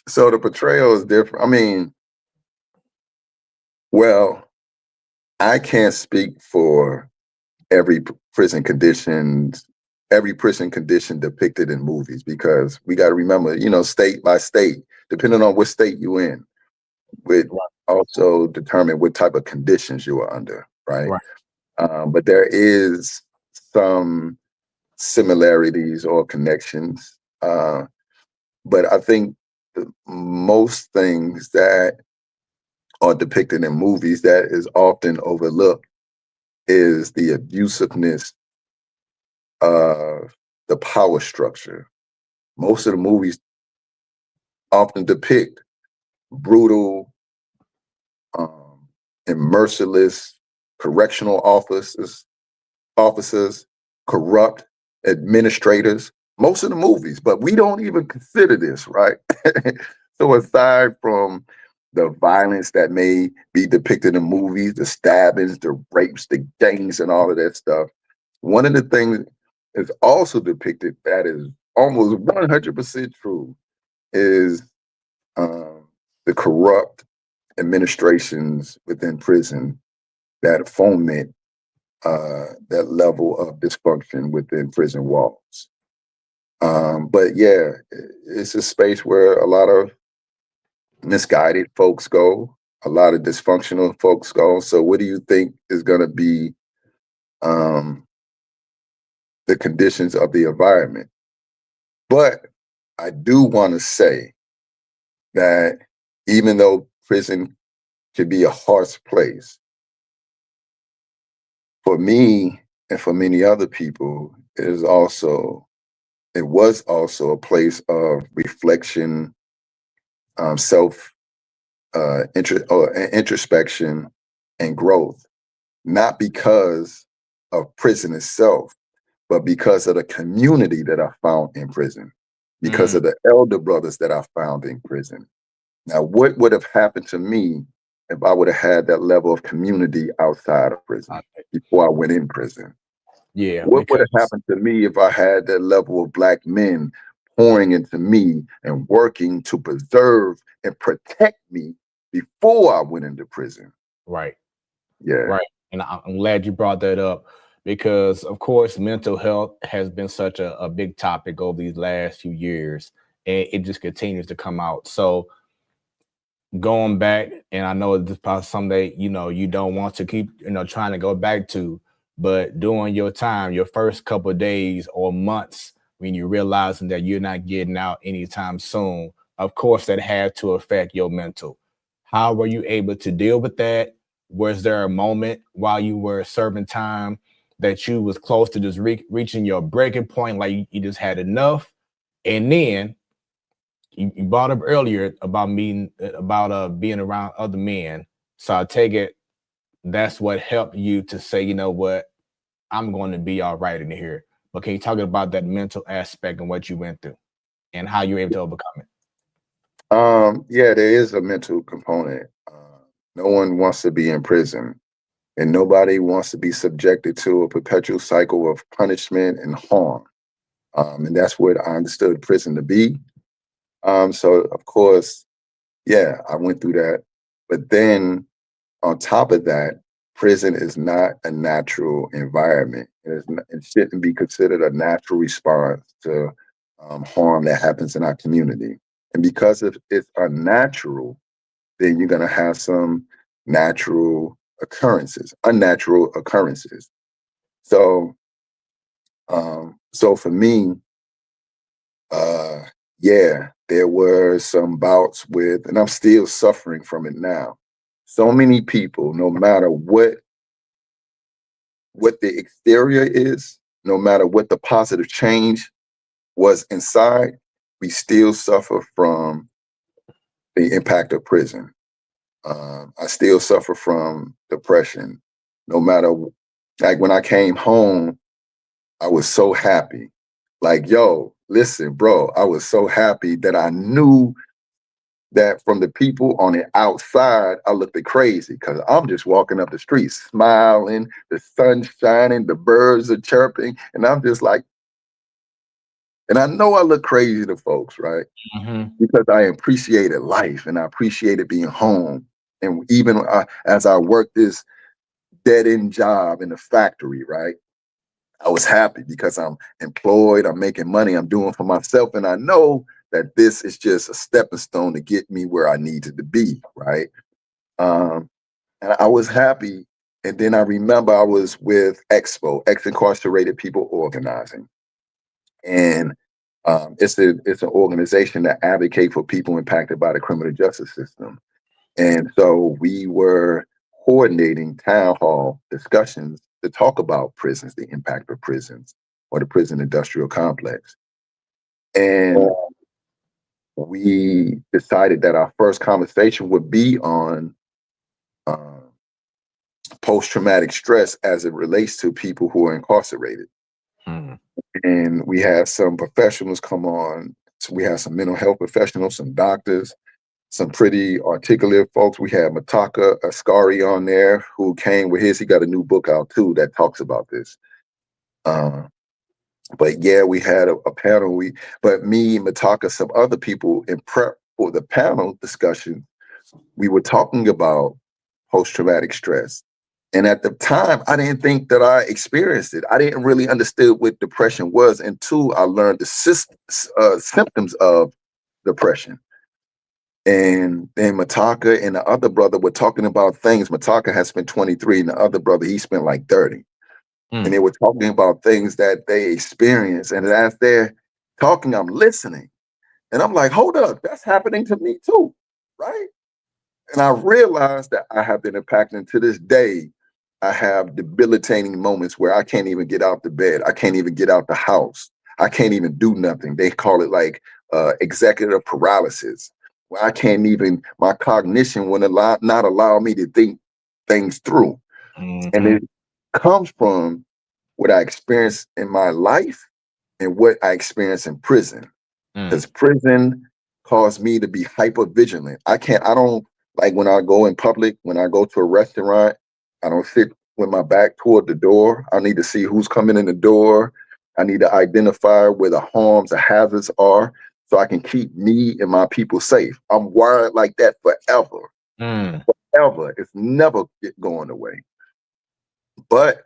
So the portrayal is different. I mean, well, I can't speak for every prison condition depicted in movies, because we got to remember, state by state, depending on what state you're in, would also determine what type of conditions you are under, right? But there is some similarities or connections. But I think most things that are depicted in movies that is often overlooked is the abusiveness of the power structure. Most of the movies often depict brutal and merciless correctional officers, corrupt administrators. Most of the movies, but we don't even consider this, right? So aside from the violence that may be depicted in movies, the stabbings, the rapes, the gangs, and all of that stuff, one of the things is also depicted that is almost 100% true is the corrupt administrations within prison that foment that level of dysfunction within prison walls. But yeah, it's a space where a lot of misguided folks go, a lot of dysfunctional folks go. So what do you think is going to be the conditions of the environment? But I do want to say that even though prison can be a harsh place, for me and for many other people, it was also a place of reflection, self introspection, and growth. Not because of prison itself, but because of the community that I found in prison, because of the elder brothers that I found in prison. Now, what would have happened to me if I would have had that level of community outside of prison before I went in prison? Yeah, What would because have happened to me if I had that level of black men pouring into me and working to preserve and protect me before I went into prison? right, Yeah. right. And I'm glad you brought that up because, of course, mental health has been such a big topic over these last few years, and it just continues to come out. So going back, and I know this is probably something that you don't want to keep trying to go back to, but during your time, your first couple of days or months, when you're realizing that you're not getting out anytime soon, of course that had to affect your mental. How were you able to deal with that? Was there a moment while you were serving time that you was close to just reaching your breaking point, like you just had enough? And then you brought up earlier about meeting about being around other men. So I take it that's what helped you to say, you know what, I'm going to be all right in here. But can you talk about that mental aspect and what you went through and how you were able to overcome it? Yeah, there is a mental component. No one wants to be in prison, and nobody wants to be subjected to a perpetual cycle of punishment and harm. And that's what I understood prison to be. So of course, yeah, I went through that. But then on top of that, prison is not a natural environment. It shouldn't be considered a natural response to harm that happens in our community. And because if it's unnatural, then you're going to have some unnatural occurrences. So, so for me, uh, yeah, there were some bouts with, and I'm still suffering from it now. So many people, no matter what the exterior is, no matter what the positive change was inside, we still suffer from the impact of prison. I still suffer from depression. No matter, like when I came home, I was so happy. Like, yo, listen, bro, I was so happy that I knew that from the people on the outside, I looked crazy because I'm just walking up the street smiling, the sun's shining, the birds are chirping, and I'm just like, and I know I look crazy to folks, right? Mm-hmm. Because I appreciated life and I appreciated being home. And even as I worked this dead end job in the factory, right? I was happy because I'm employed, I'm making money, I'm doing for myself. And I know that this is just a stepping stone to get me where I needed to be, right? Um, and I was happy. And then I remember I was with Expo, Ex-Incarcerated People Organizing. And it's an organization that advocates for people impacted by the criminal justice system. And so we were coordinating town hall discussions to talk about prisons, the impact of prisons or the prison industrial complex. And we decided that our first conversation would be on uh, post-traumatic stress as it relates to people who are incarcerated. Mm-hmm. And we had some professionals come on. So we had some mental health professionals, some doctors, some pretty articulate folks. We had Mataka Ascari on there who came with his. He got a new book out too that talks about this. But yeah, we had a panel. But me, Mataka, some other people in prep for the panel discussion, we were talking about post-traumatic stress. And at the time, I didn't think that I experienced it. I didn't really understand what depression was until I learned the symptoms of depression. And then Mataka and the other brother were talking about things. Mataka has spent 23, and the other brother, he spent like 30. And they were talking about things that they experienced. And as they're talking, I'm listening. And I'm like, hold up, that's happening to me too, right? And I realized that I have been impacted. And to this day, I have debilitating moments where I can't even get out the bed. I can't even get out the house. I can't even do nothing. They call it like executive paralysis, where I can't even, my cognition would not allow me to think things through. And Mm-hmm. it comes from what I experienced in my life and what I experienced in prison. Mm. Because prison caused me to be hyper vigilant. I don't like when I go in public, when I go to a restaurant, I don't sit with my back toward the door. I need to see who's coming in the door. I need to identify where the harms, the hazards are, so I can keep me and my people safe. I'm wired like that forever. Forever. It's never going away. But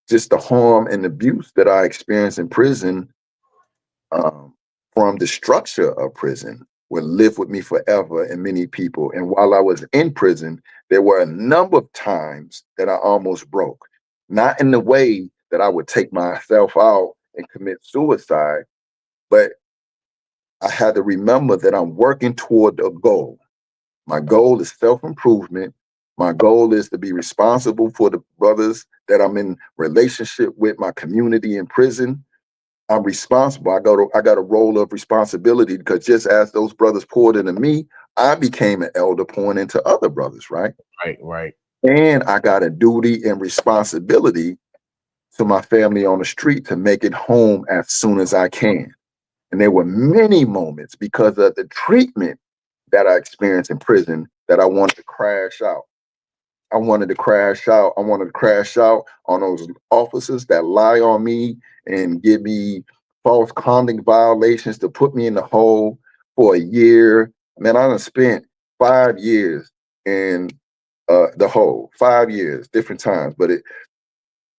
just the harm and abuse that I experienced in prison, from the structure of prison, will live with me forever and many people. And while I was in prison, there were a number of times that I almost broke. Not in the way that I would take myself out and commit suicide, but I had to remember that I'm working toward a goal. My goal is self-improvement. My goal is to be responsible for the brothers that I'm in relationship with, my community in prison. I'm responsible. I got a role of responsibility, because just as those brothers poured into me, I became an elder pouring into other brothers, right? Right. And I got a duty and responsibility to my family on the street to make it home as soon as I can. And there were many moments, because of the treatment that I experienced in prison, that I wanted to crash out. I wanted to crash out. I wanted to crash out on those officers that lie on me and give me false conduct violations to put me in the hole for a year. Man, I done spent 5 years in the hole, 5 years, different times, but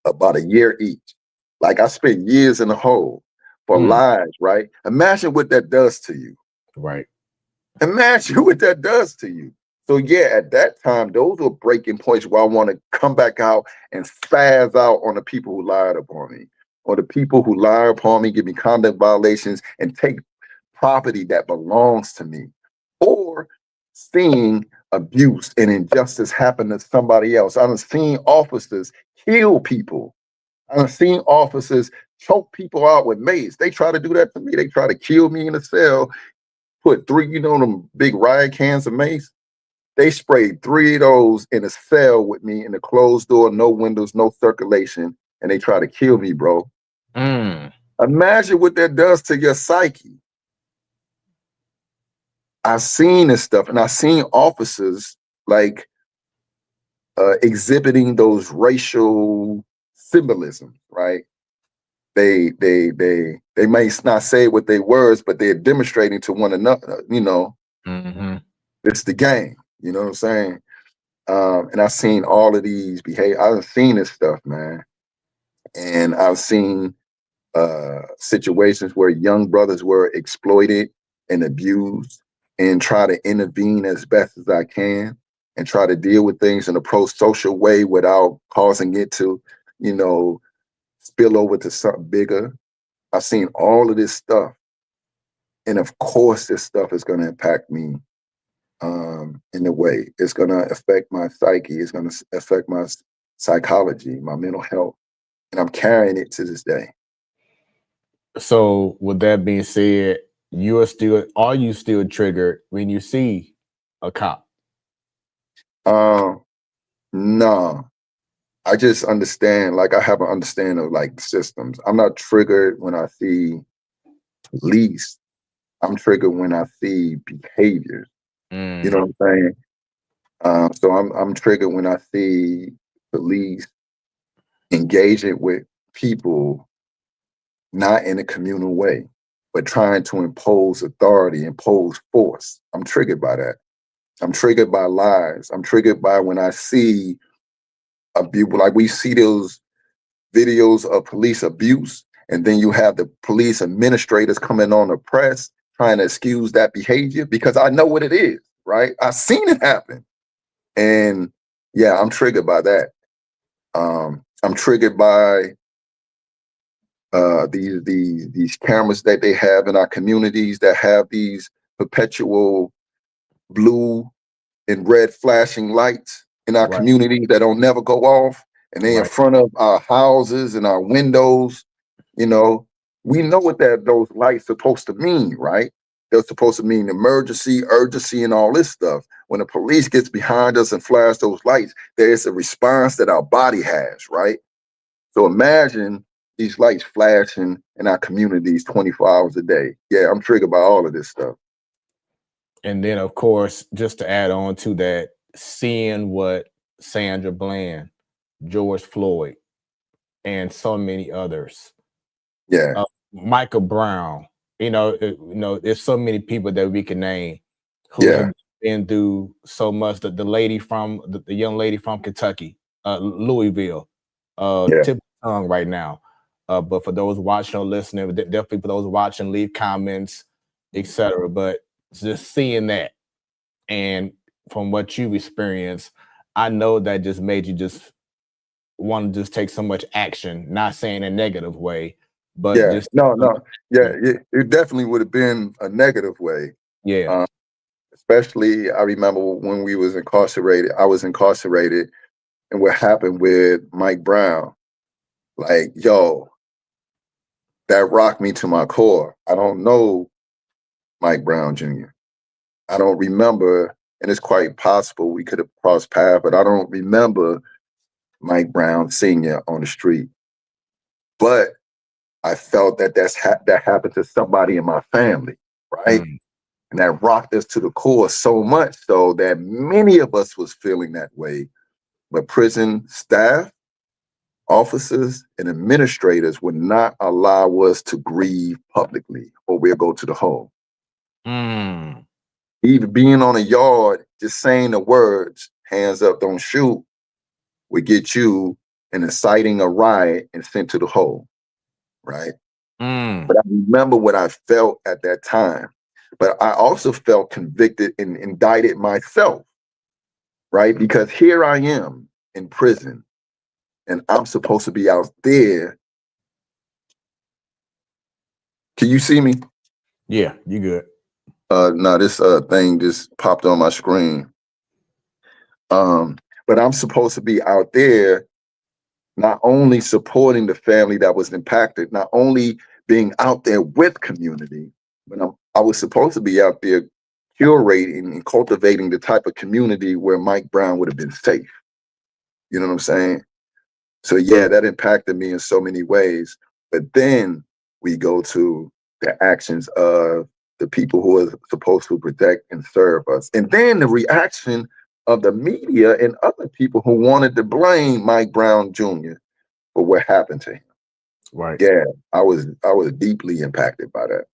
about a year each. Like, I spent years in the hole for lies, right? Imagine what that does to you. Right. Imagine what that does to you. So yeah, at that time, those were breaking points where I want to come back out and spaz out on the people who lied upon me, or the people who lie upon me, give me conduct violations, and take property that belongs to me, or seeing abuse and injustice happen to somebody else. I've seen officers kill people. I've seen officers choke people out with mace. They try to do that to me. They try to kill me in a cell, put 3, them big riot cans of mace. They sprayed 3 of those in a cell with me in a closed door, no windows, no circulation, and they try to kill me, bro. Imagine what that does to your psyche. I've seen this stuff, and I've seen officers like exhibiting those racial symbolism, right? They may not say it with their words, but they're demonstrating to one another, it's the game. You know what I'm saying? And I've seen all of these behavior. I've seen this stuff, man. And I've seen situations where young brothers were exploited and abused, and try to intervene as best as I can and try to deal with things in a pro-social way without causing it to, spill over to something bigger. I've seen all of this stuff. And of course, this stuff is going to impact me in a way. It's going to affect my psyche. It's going to affect my psychology, my mental health. And I'm carrying it to this day. So with that being said, are you still triggered when you see a cop? No. I just understand, like, I have an understanding of like systems. I'm not triggered when I see police. I'm triggered when I see behaviors. You know what I'm saying? So I'm triggered when I see police engaging with people not in a communal way, but trying to impose authority, impose force. I'm triggered by that. I'm triggered by lies. I'm triggered by when I see abuse, like we see those videos of police abuse, and then you have the police administrators coming on the press trying to excuse that behavior, because I know what it is, right? I've seen it happen. And yeah, I'm triggered by that. I'm triggered by these cameras that they have in our communities that have these perpetual blue and red flashing lights in our communities that don't never go off, and they in front of our houses and our windows. We know what those lights supposed to mean, right? They're supposed to mean emergency, urgency, and all this stuff. When the police gets behind us and flash those lights, there is a response that our body has, right? So imagine these lights flashing in our communities 24 hours a day. Yeah, I'm triggered by all of this stuff. And then, of course, just to add on to that, seeing what Sandra Bland George Floyd, and so many others. Yeah, Michael Brown. There's so many people that we can name who yeah, have been through so much. The lady from the young lady from Kentucky, Louisville, yeah. tip of the tongue right now. But for those watching or listening, definitely for those watching, leave comments, etc. But just seeing that, and from what you've experienced, I know that just made you just want to just take so much action. Not saying in a negative way, but Yeah, just no, no, yeah, it definitely would have been a negative way. yeah. Um, Especially, I remember when we was incarcerated. I was incarcerated, and what happened with Mike Brown? Like, yo, that rocked me to my core. I don't know Mike Brown Jr. I don't remember, and it's quite possible we could have crossed paths, but I don't remember Mike Brown Sr. on the street. But I felt that that happened to somebody in my family, right? Mm, And that rocked us to the core so much so that many of us was feeling that way. But prison staff, officers, and administrators would not allow us to grieve publicly, or we'll go to the hole. mm, Even being on a yard, just saying the words, hands up, don't shoot, would get you in inciting a riot and sent to the hole, right? mm. But I remember what I felt at that time. But I also felt convicted and indicted myself, right? Because here I am in prison and I'm supposed to be out there. Can you see me? Yeah, you good. No, this thing just popped on my screen. But I'm supposed to be out there not only supporting the family that was impacted, not only being out there with community, but I was supposed to be out there curating and cultivating the type of community where Mike Brown would have been safe. You know what I'm saying? So yeah, that impacted me in so many ways. But then we go to the actions of the people who are supposed to protect and serve us. And then the reaction of the media and other people who wanted to blame Mike Brown Jr. for what happened to him. Right. Yeah, I was deeply impacted by that.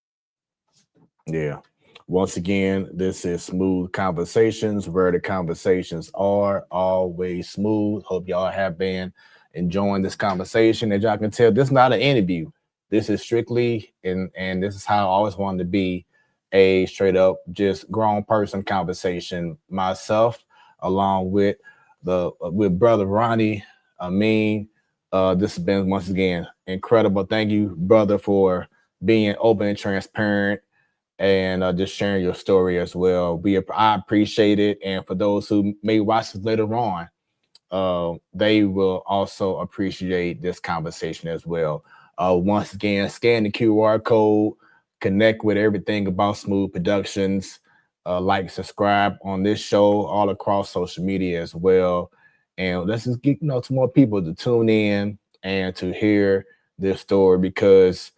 Yeah. Once again, this is Smooth Conversations, where the conversations are always smooth. Hope y'all have been enjoying this conversation. As y'all can tell, this is not an interview. This is strictly, and this is how I always wanted to be, a straight up just grown person conversation. Myself, along with with brother Ronnie Amiyn. This has been once again incredible. Thank you, brother, for being open and transparent and just sharing your story as well. I appreciate it, and for those who may watch this later on, they will also appreciate this conversation as well. Once again, scan the QR code, connect with everything about Smoooth Productions, like, subscribe on this show all across social media as well, and let's just get to more people to tune in and to hear this story, because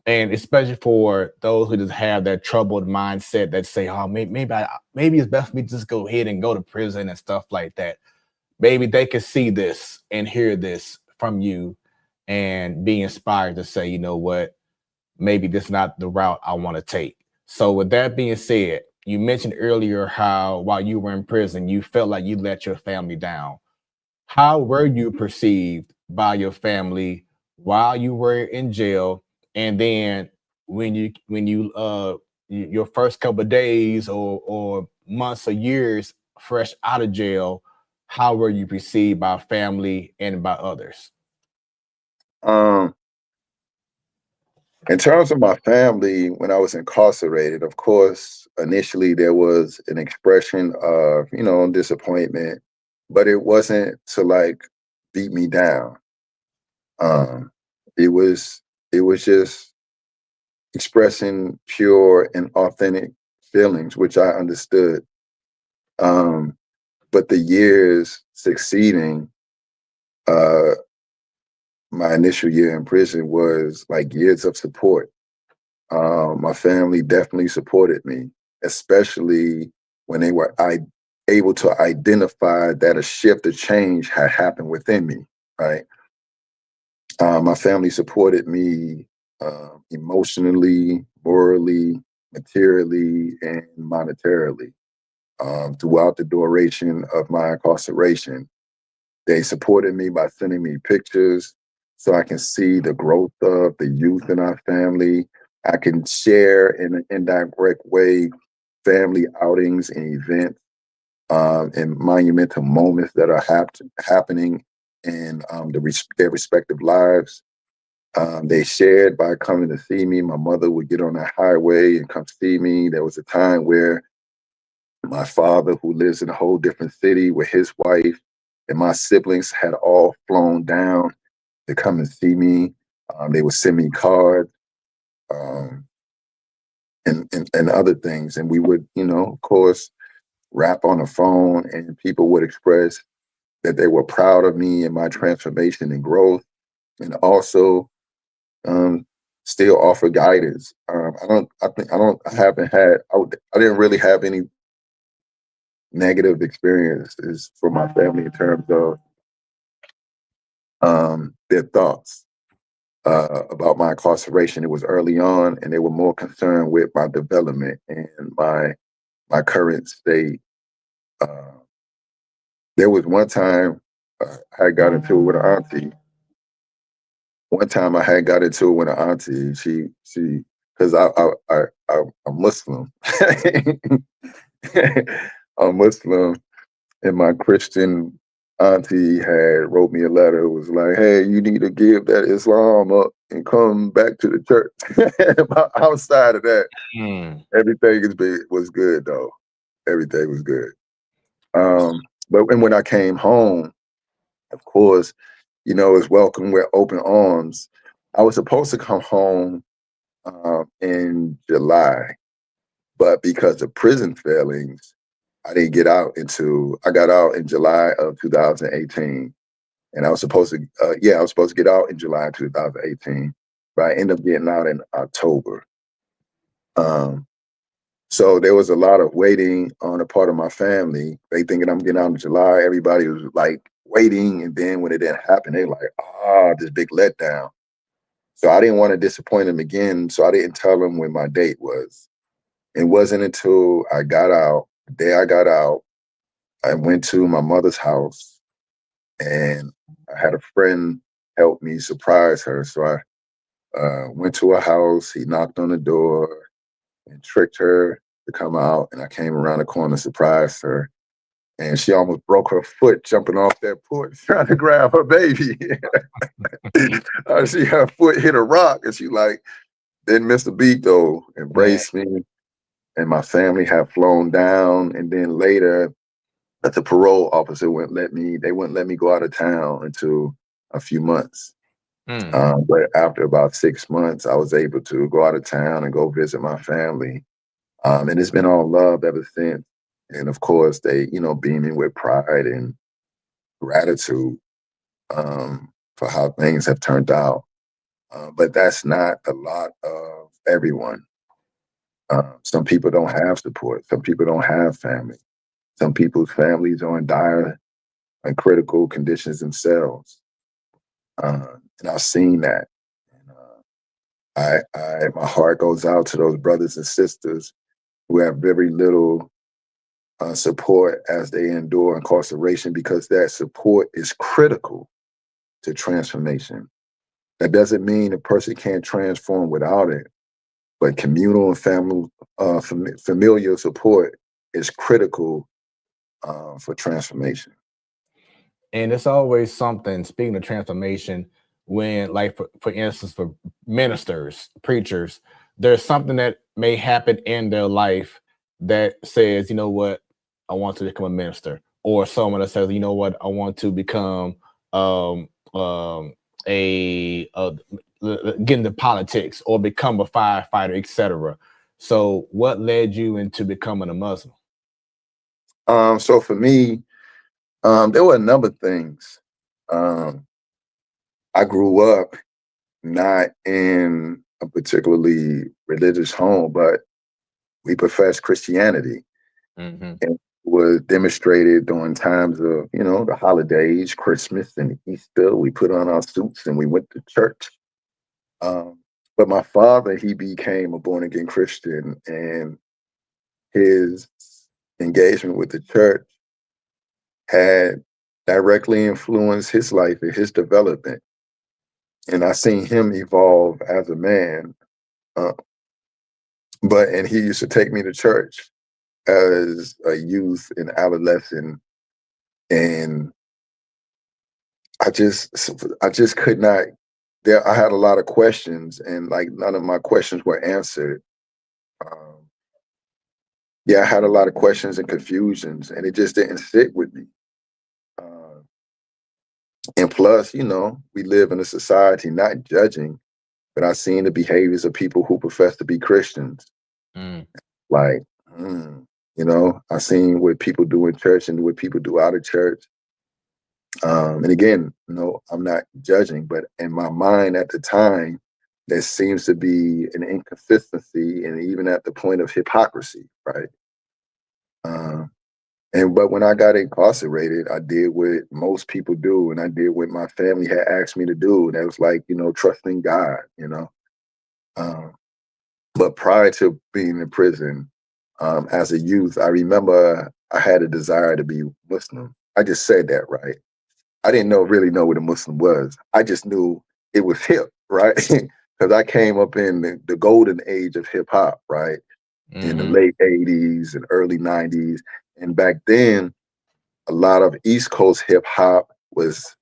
and especially for those who just have that troubled mindset that say, oh, maybe it's best for me to just go ahead and go to prison and stuff like that. Maybe they can see this and hear this from you and be inspired to say, you know what, maybe this is not the route I want to take. So with that being said, you mentioned earlier how while you were in prison, you felt like you let your family down. How were you perceived by your family while you were in jail, and then your first couple of days or months or years fresh out of jail, how were you perceived by family and by others? Um, in terms of my family, when I was incarcerated, of course, initially there was an expression of, disappointment, but it wasn't to like beat me down. Um, it was just expressing pure and authentic feelings, which I understood. But the years succeeding, uh, my initial year in prison was like years of support. My family definitely supported me, especially when they were able to identify that a shift, a change had happened within me. right? My family supported me emotionally, morally, materially, and monetarily throughout the duration of my incarceration. They supported me by sending me pictures so I can see the growth of the youth in our family. I can share in an indirect way family outings and events and monumental moments that are happening in their respective lives. They shared by coming to see me. My mother would get on the highway and come see me. There was a time where my father, who lives in a whole different city with his wife, and my siblings had all flown down to come and see me. They would send me cards um, and other things. And we would, of course, rap on the phone, and people would express that they were proud of me and my transformation and growth, and also um, still offer guidance. I didn't really have any negative experiences for my family in terms of their thoughts about my incarceration. It was early on, and they were more concerned with my development and my current state. Uh, there was one time I got into it with an auntie. One time I had got into it with an auntie. She, because I'm Muslim. I'm Muslim, and my Christian auntie had wrote me a letter. It was like, "Hey, you need to give that Islam up and come back to the church." Outside of that, everything was good though. Everything was good. But when I came home, of course, it's welcome with open arms. I was supposed to come home in July, but because of prison failings, I didn't get out I got out in July of 2018. And I was supposed to get out in July 2018, but I ended up getting out in October. So there was a lot of waiting on the part of my family. They thinking I'm getting out in July. Everybody was like waiting. And then when it didn't happen, they like, this big letdown. So I didn't want to disappoint them again. So I didn't tell them when my date was. It wasn't until I got out, the day I got out, I went to my mother's house, and I had a friend help me surprise her. So I went to her house. He knocked on the door and tricked her to come out. And I came around the corner, surprised her. And she almost broke her foot jumping off that porch, trying to grab her baby. Her foot hit a rock, and she didn't miss a beat though, embraced me. And my family had flown down. And then later, the parole officer wouldn't let me go out of town until a few months. But after about 6 months, I was able to go out of town and go visit my family. And it's been all love ever since. And of course, they, beaming with pride and gratitude for how things have turned out. But that's not a lot of everyone. Some people don't have support. Some people don't have family. Some people's families are in dire and critical conditions themselves. And I've seen that. And, my heart goes out to those brothers and sisters who have very little support as they endure incarceration, because that support is critical to transformation. That doesn't mean a person can't transform without it, but communal and familial support is critical for transformation. And it's always something, speaking of transformation, when, like, for instance, for ministers, preachers, there's something that may happen in their life that says, you know what, I want to become a minister. Or someone that says, you know what, I want to become get into politics or become a firefighter, etc. So what led you into becoming a Muslim? So for me, there were a number of things. I grew up not in a particularly religious home, but we profess Christianity. Mm-hmm. And was demonstrated during times of, the holidays, Christmas and Easter. We put on our suits and we went to church. But my father, he became a born again Christian, and his engagement with the church had directly influenced his life and his development. And I seen him evolve as a man. Uh, and he used to take me to church as a youth and adolescent, and I just could not. There, I had a lot of questions, and like none of my questions were answered. Um, yeah, I had a lot of questions and confusions, and it just didn't sit with me. Uh, and plus, we live in a society not judging, but I seen the behaviors of people who profess to be Christians. Mm. Like, I seen what people do in church and what people do out of church. And again, I'm not judging, but in my mind at the time, there seems to be an inconsistency, and even at the point of hypocrisy, right? But when I got incarcerated, I did what most people do, and I did what my family had asked me to do. And that was like, trusting God. Um, but prior to being in prison, as a youth, I remember I had a desire to be Muslim. I just said that, right? I didn't really know what a Muslim was. I just knew it was hip, right? Because I came up in the golden age of hip hop, right? In the late 80s and early 90s. And back then, a lot of East Coast hip hop was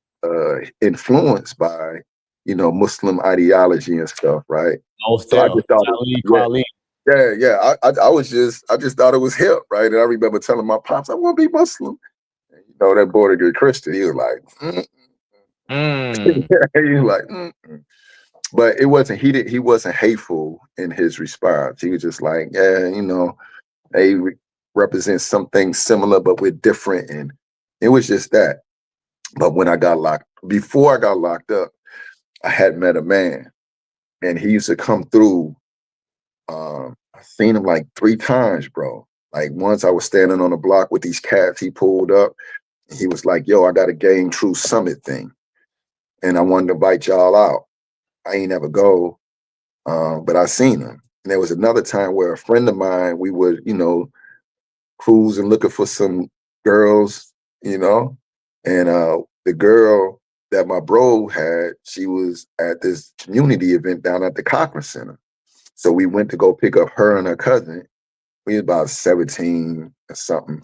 influenced by, Muslim ideology and stuff, right? Most So I deaf. just thought, Talib yeah, Kweli. yeah. I just thought it was hip, right? And I remember telling my pops, I want to be Muslim. And, that boy, good Christian, he was like, Mm. he was like, but it wasn't. He wasn't hateful in his response. He was just like, yeah, they represent something similar, but we're different, and it was just that. But before I got locked up, I had met a man, and he used to come through. I seen him like 3 times, bro. Like once I was standing on the block with these cats, he pulled up. And he was like, "Yo, I got a Game True Summit thing, and I wanted to invite y'all out. I ain't ever go, but I seen him." And there was another time where a friend of mine, we would, cruising looking for some girls, and the girl that my bro had, she was at this community event down at the Cochran Center. So we went to go pick up her and her cousin. We was about 17 or something.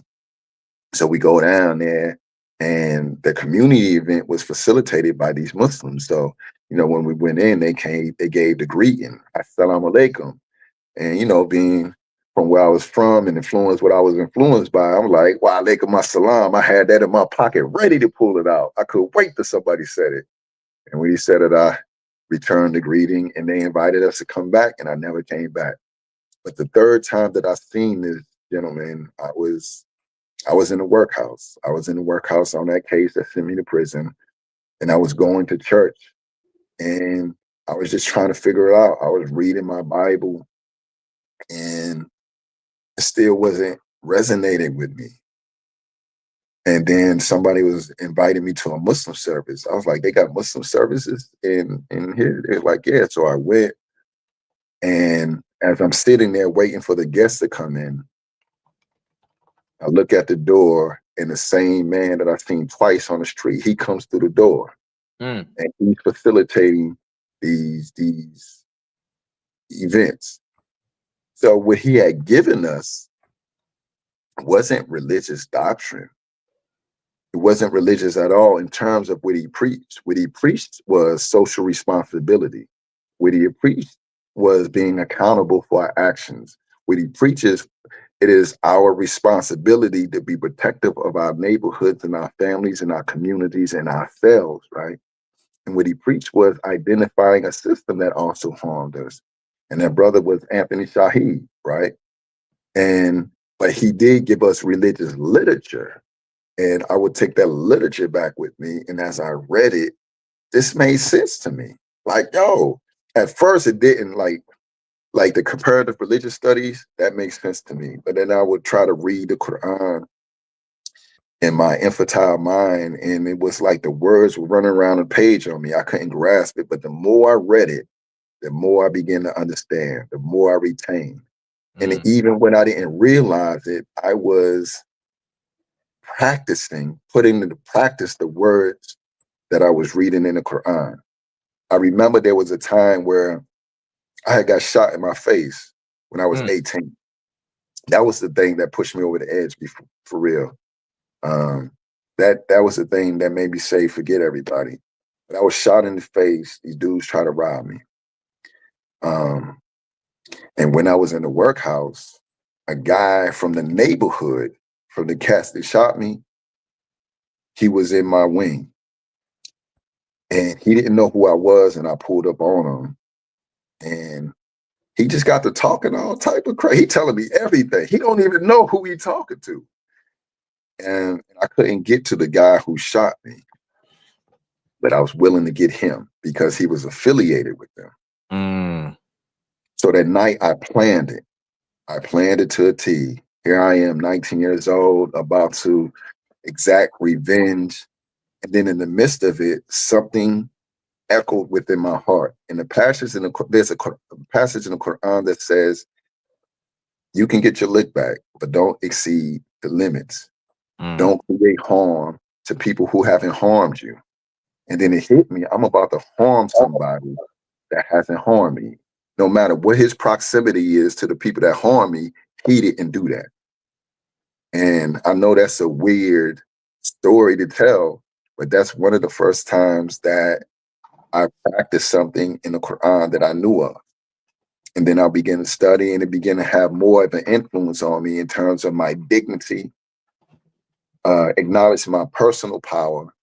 So we go down there, and the community event was facilitated by these Muslims. So, when we went in, they gave the greeting, Assalamu alaikum. And, being from where I was from and influenced what I was influenced by, I'm like, wa alaikum assalam. I had that in my pocket ready to pull it out. I could wait till somebody said it. And when he said it, I returned the greeting, and they invited us to come back, and I never came back. But the third time that I seen this gentleman, I was in the workhouse. I was in the workhouse on that case that sent me to prison, and I was going to church, and I was just trying to figure it out. I was reading my Bible, and it still wasn't resonating with me. And then somebody was inviting me to a Muslim service. I was like, they got Muslim services in here? They're like, yeah. So I went, and as I'm sitting there waiting for the guests to come in, I look at the door, and the same man that I've seen twice on the street, he comes through the door, Mm. and he's facilitating these events. So what he had given us wasn't religious doctrine. It wasn't religious at all in terms of what he preached. What he preached was social responsibility. What he preached was being accountable for our actions. What he preaches, it is our responsibility to be protective of our neighborhoods and our families and our communities and ourselves, right? And what he preached was identifying a system that also harmed us. And that brother was Anthony Shaheed, right? But he did give us religious literature. And I would take that literature back with me. And as I read it, this made sense to me. Like, yo, at first it didn't, like the comparative religious studies, that makes sense to me. But then I would try to read the Quran in my infantile mind, and it was like the words were running around the page on me. I couldn't grasp it, but the more I read it, the more I began to understand, the more I retained. And even when I didn't realize it, I was putting into practice the words that I was reading in the Quran. I remember there was a time where I had got shot in my face when I was 18. That was the thing that pushed me over the edge, for real. That was the thing that made me say, forget everybody. But I was shot in the face. These dudes tried to rob me. And when I was in the workhouse, a guy from the neighborhood, from the cats that shot me, he was in my wing. And he didn't know who I was, and I pulled up on him. And he just got to talking all type of crazy. He telling me everything. He don't even know who he talking to. And I couldn't get to the guy who shot me, but I was willing to get him because he was affiliated with them. So that night I planned it. I planned it to a T. Here I am, 19 years old, about to exact revenge. And then in the midst of it, something echoed within my heart. And there's a passage in the Quran that says, you can get your lick back, but don't exceed the limits. Don't create harm to people who haven't harmed you. And then it hit me, I'm about to harm somebody that hasn't harmed me. No matter what his proximity is to the people that harm me, he didn't do that. And I know that's a weird story to tell, but that's one of the first times that I practiced something in the Quran that I knew of. And then I began to study, and it began to have more of an influence on me in terms of my dignity, acknowledge my personal power.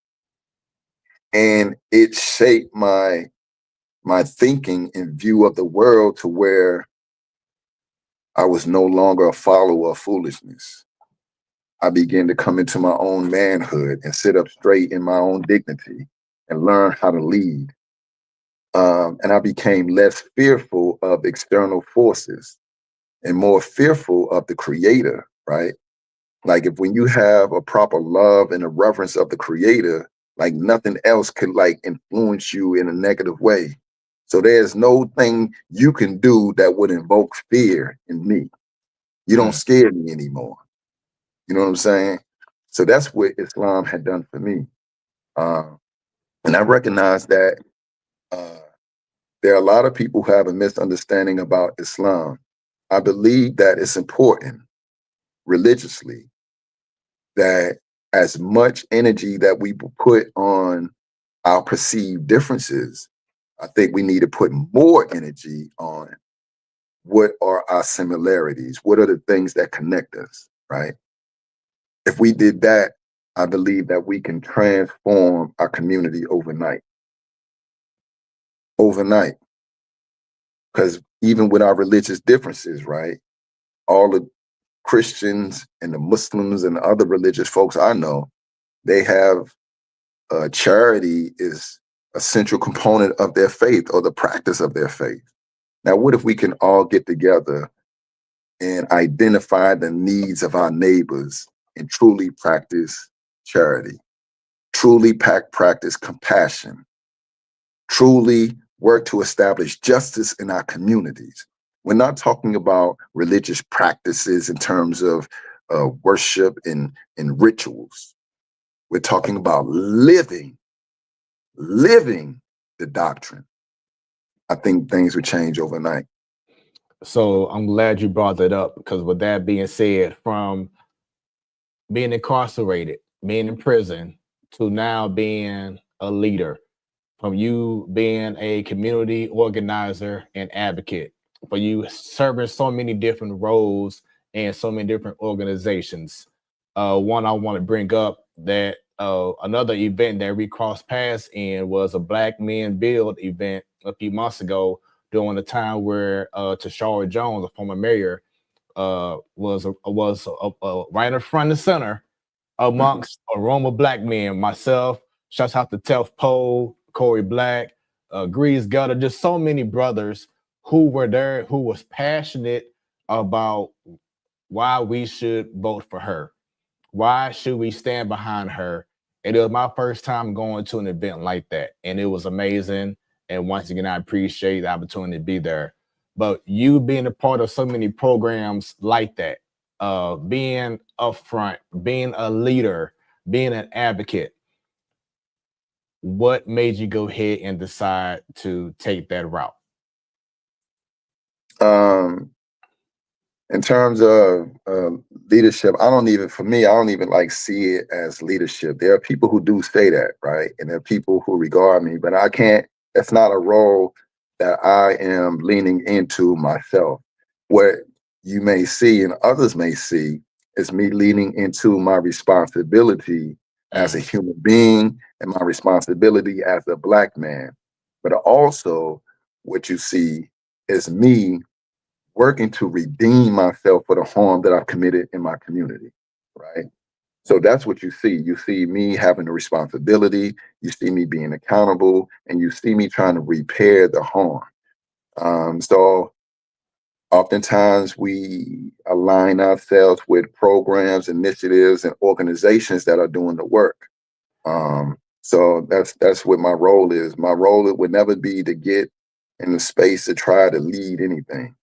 And it shaped my thinking and view of the world to where I was no longer a follower of foolishness. I began to come into my own manhood and sit up straight in my own dignity and learn how to lead. And I became less fearful of external forces and more fearful of the creator, right? Like when you have a proper love and a reverence of the creator, like nothing else could like influence you in a negative way. So there's no thing you can do that would invoke fear in me. You don't scare me anymore. You know what I'm saying? So that's what Islam had done for me. And I recognize that there are a lot of people who have a misunderstanding about Islam. I believe that it's important religiously that as much energy that we put on our perceived differences, I think we need to put more energy on what are our similarities? What are the things that connect us, right? If we did that, I believe that we can transform our community overnight. Overnight. Because even with our religious differences, right? All the Christians and the Muslims and the other religious folks I know, they have charity is a central component of their faith or the practice of their faith. Now, what if we can all get together and identify the needs of our neighbors and truly practice charity, truly practice compassion, truly work to establish justice in our communities? We're not talking about religious practices in terms of worship and rituals. We're talking about living the doctrine. I think things would change overnight. So I'm glad you brought that up, because with that being said, from being incarcerated, being in prison, to now being a leader, from you being a community organizer and advocate, for you serving so many different roles and so many different organizations. One I want to bring up that another event that we crossed paths in was a Black Men Build event a few months ago, during the time where Tashara Jones, a former mayor, was right in front and center amongst a room of Black men. Myself, shouts out to Telf Poe, Corey Black, Grease Gutter, just so many brothers who were there, who was passionate about why we should vote for her, Why should we stand behind her? And it was my first time going to an event like that, and it was amazing. And once again, I appreciate the opportunity to be there. But you being a part of so many programs like that, being upfront, being a leader, being an advocate, what made you go ahead and decide to take that route? In terms of leadership, for me, I don't even like see it as leadership. There are people who do say that, right? And there are people who regard me, but I can't, that's not a role that I am leaning into myself. What you may see and others may see is me leaning into my responsibility as a human being and my responsibility as a Black man. But also what you see is me working to redeem myself for the harm that I've committed in my community, right? So that's what you see. You see me having a responsibility, you see me being accountable, and you see me trying to repair the harm. So oftentimes we align ourselves with programs, initiatives, and organizations that are doing the work. So that's what my role is. My role would never be to get in the space to try to lead anything.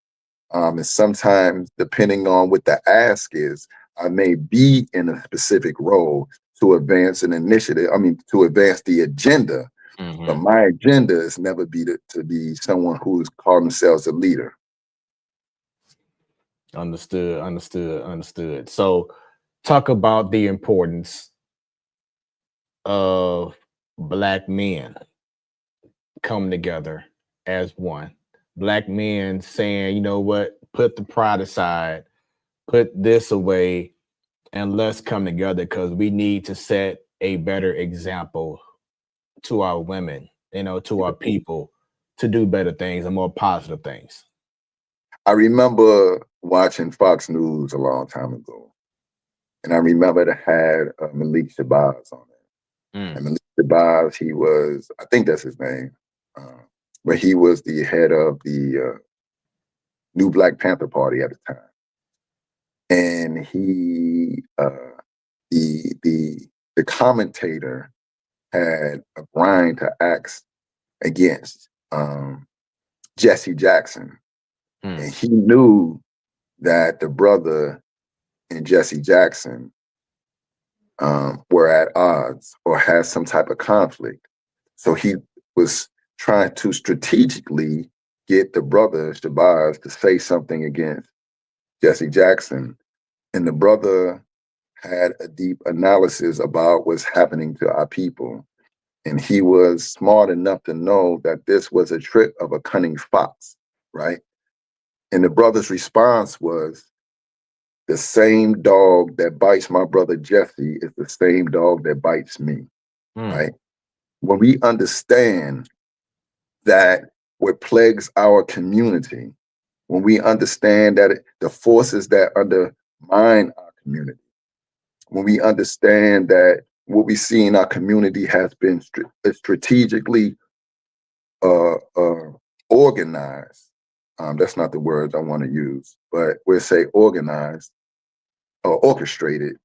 And sometimes, depending on what the ask is, I may be in a specific role to advance an initiative. I mean, to advance the agenda. But my agenda is never be to be someone who's called themselves a leader. Understood. So, talk about the importance of Black men coming together as one. Black men saying, you know what, put the pride aside, put this away, and let's come together because we need to set a better example to our women, to our people to do better things and more positive things. I remember watching Fox News a long time ago, and I remember it had Malik Shabazz on it. And Malik Shabazz, he was, I think that's his name, but he was the head of the New Black Panther Party at the time. And the commentator had a grind to axe against Jesse Jackson. And he knew that the brother and Jesse Jackson were at odds or had some type of conflict. So he was trying to strategically get the brother Shabazz to say something against Jesse Jackson. And the brother had a deep analysis about what's happening to our people. And he was smart enough to know that this was a trick of a cunning fox, right? And the brother's response was, the same dog that bites my brother Jesse is the same dog that bites me, right? When we understand that what plagues our community, when we understand that the forces that undermine our community, when we understand that what we see in our community has been strategically organized, that's not the words I want to use, but we'll say organized or orchestrated.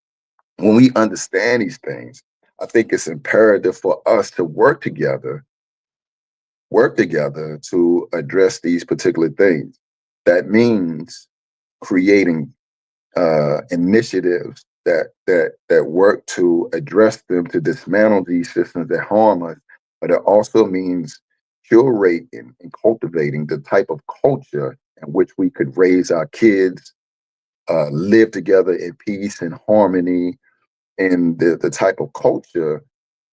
When we understand these things, I think it's imperative for us to work together to address these particular things. That means creating initiatives that work to address them, to dismantle these systems that harm us. But it also means curating and cultivating the type of culture in which we could raise our kids, live together in peace and harmony, and the type of culture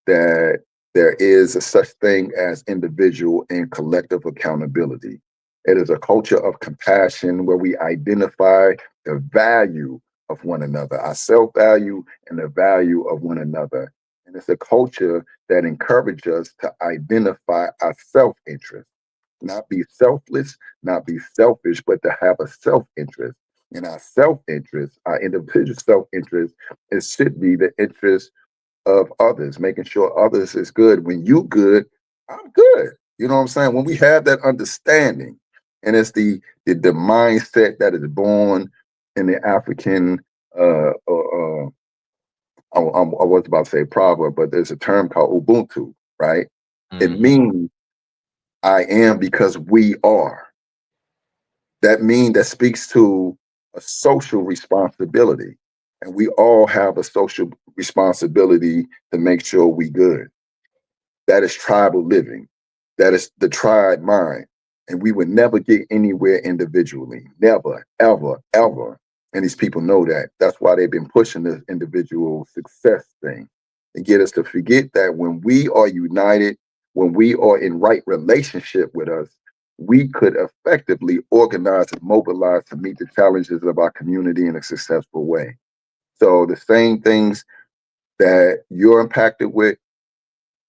that there is a such thing as individual and collective accountability. It is a culture of compassion where we identify the value of one another, our self-value and the value of one another. And it's a culture that encourages us to identify our self-interest, not be selfless, not be selfish, but to have a self-interest. And our self-interest, our individual self-interest, it should be the interest of others, making sure others is good. When you good, I'm good. You know what I'm saying? When we have that understanding, and it's the mindset that is born in the African I was about to say proverb, but there's a term called Ubuntu, right? It Mhm. means I am because we are. That speaks to a social responsibility. And we all have a social responsibility to make sure we good. That is tribal living. That is the tribe mind. And we would never get anywhere individually. Never, ever, ever. And these people know that. That's why they've been pushing this individual success thing to get us to forget that when we are united, when we are in right relationship with us, we could effectively organize and mobilize to meet the challenges of our community in a successful way. So the same things that you're impacted with,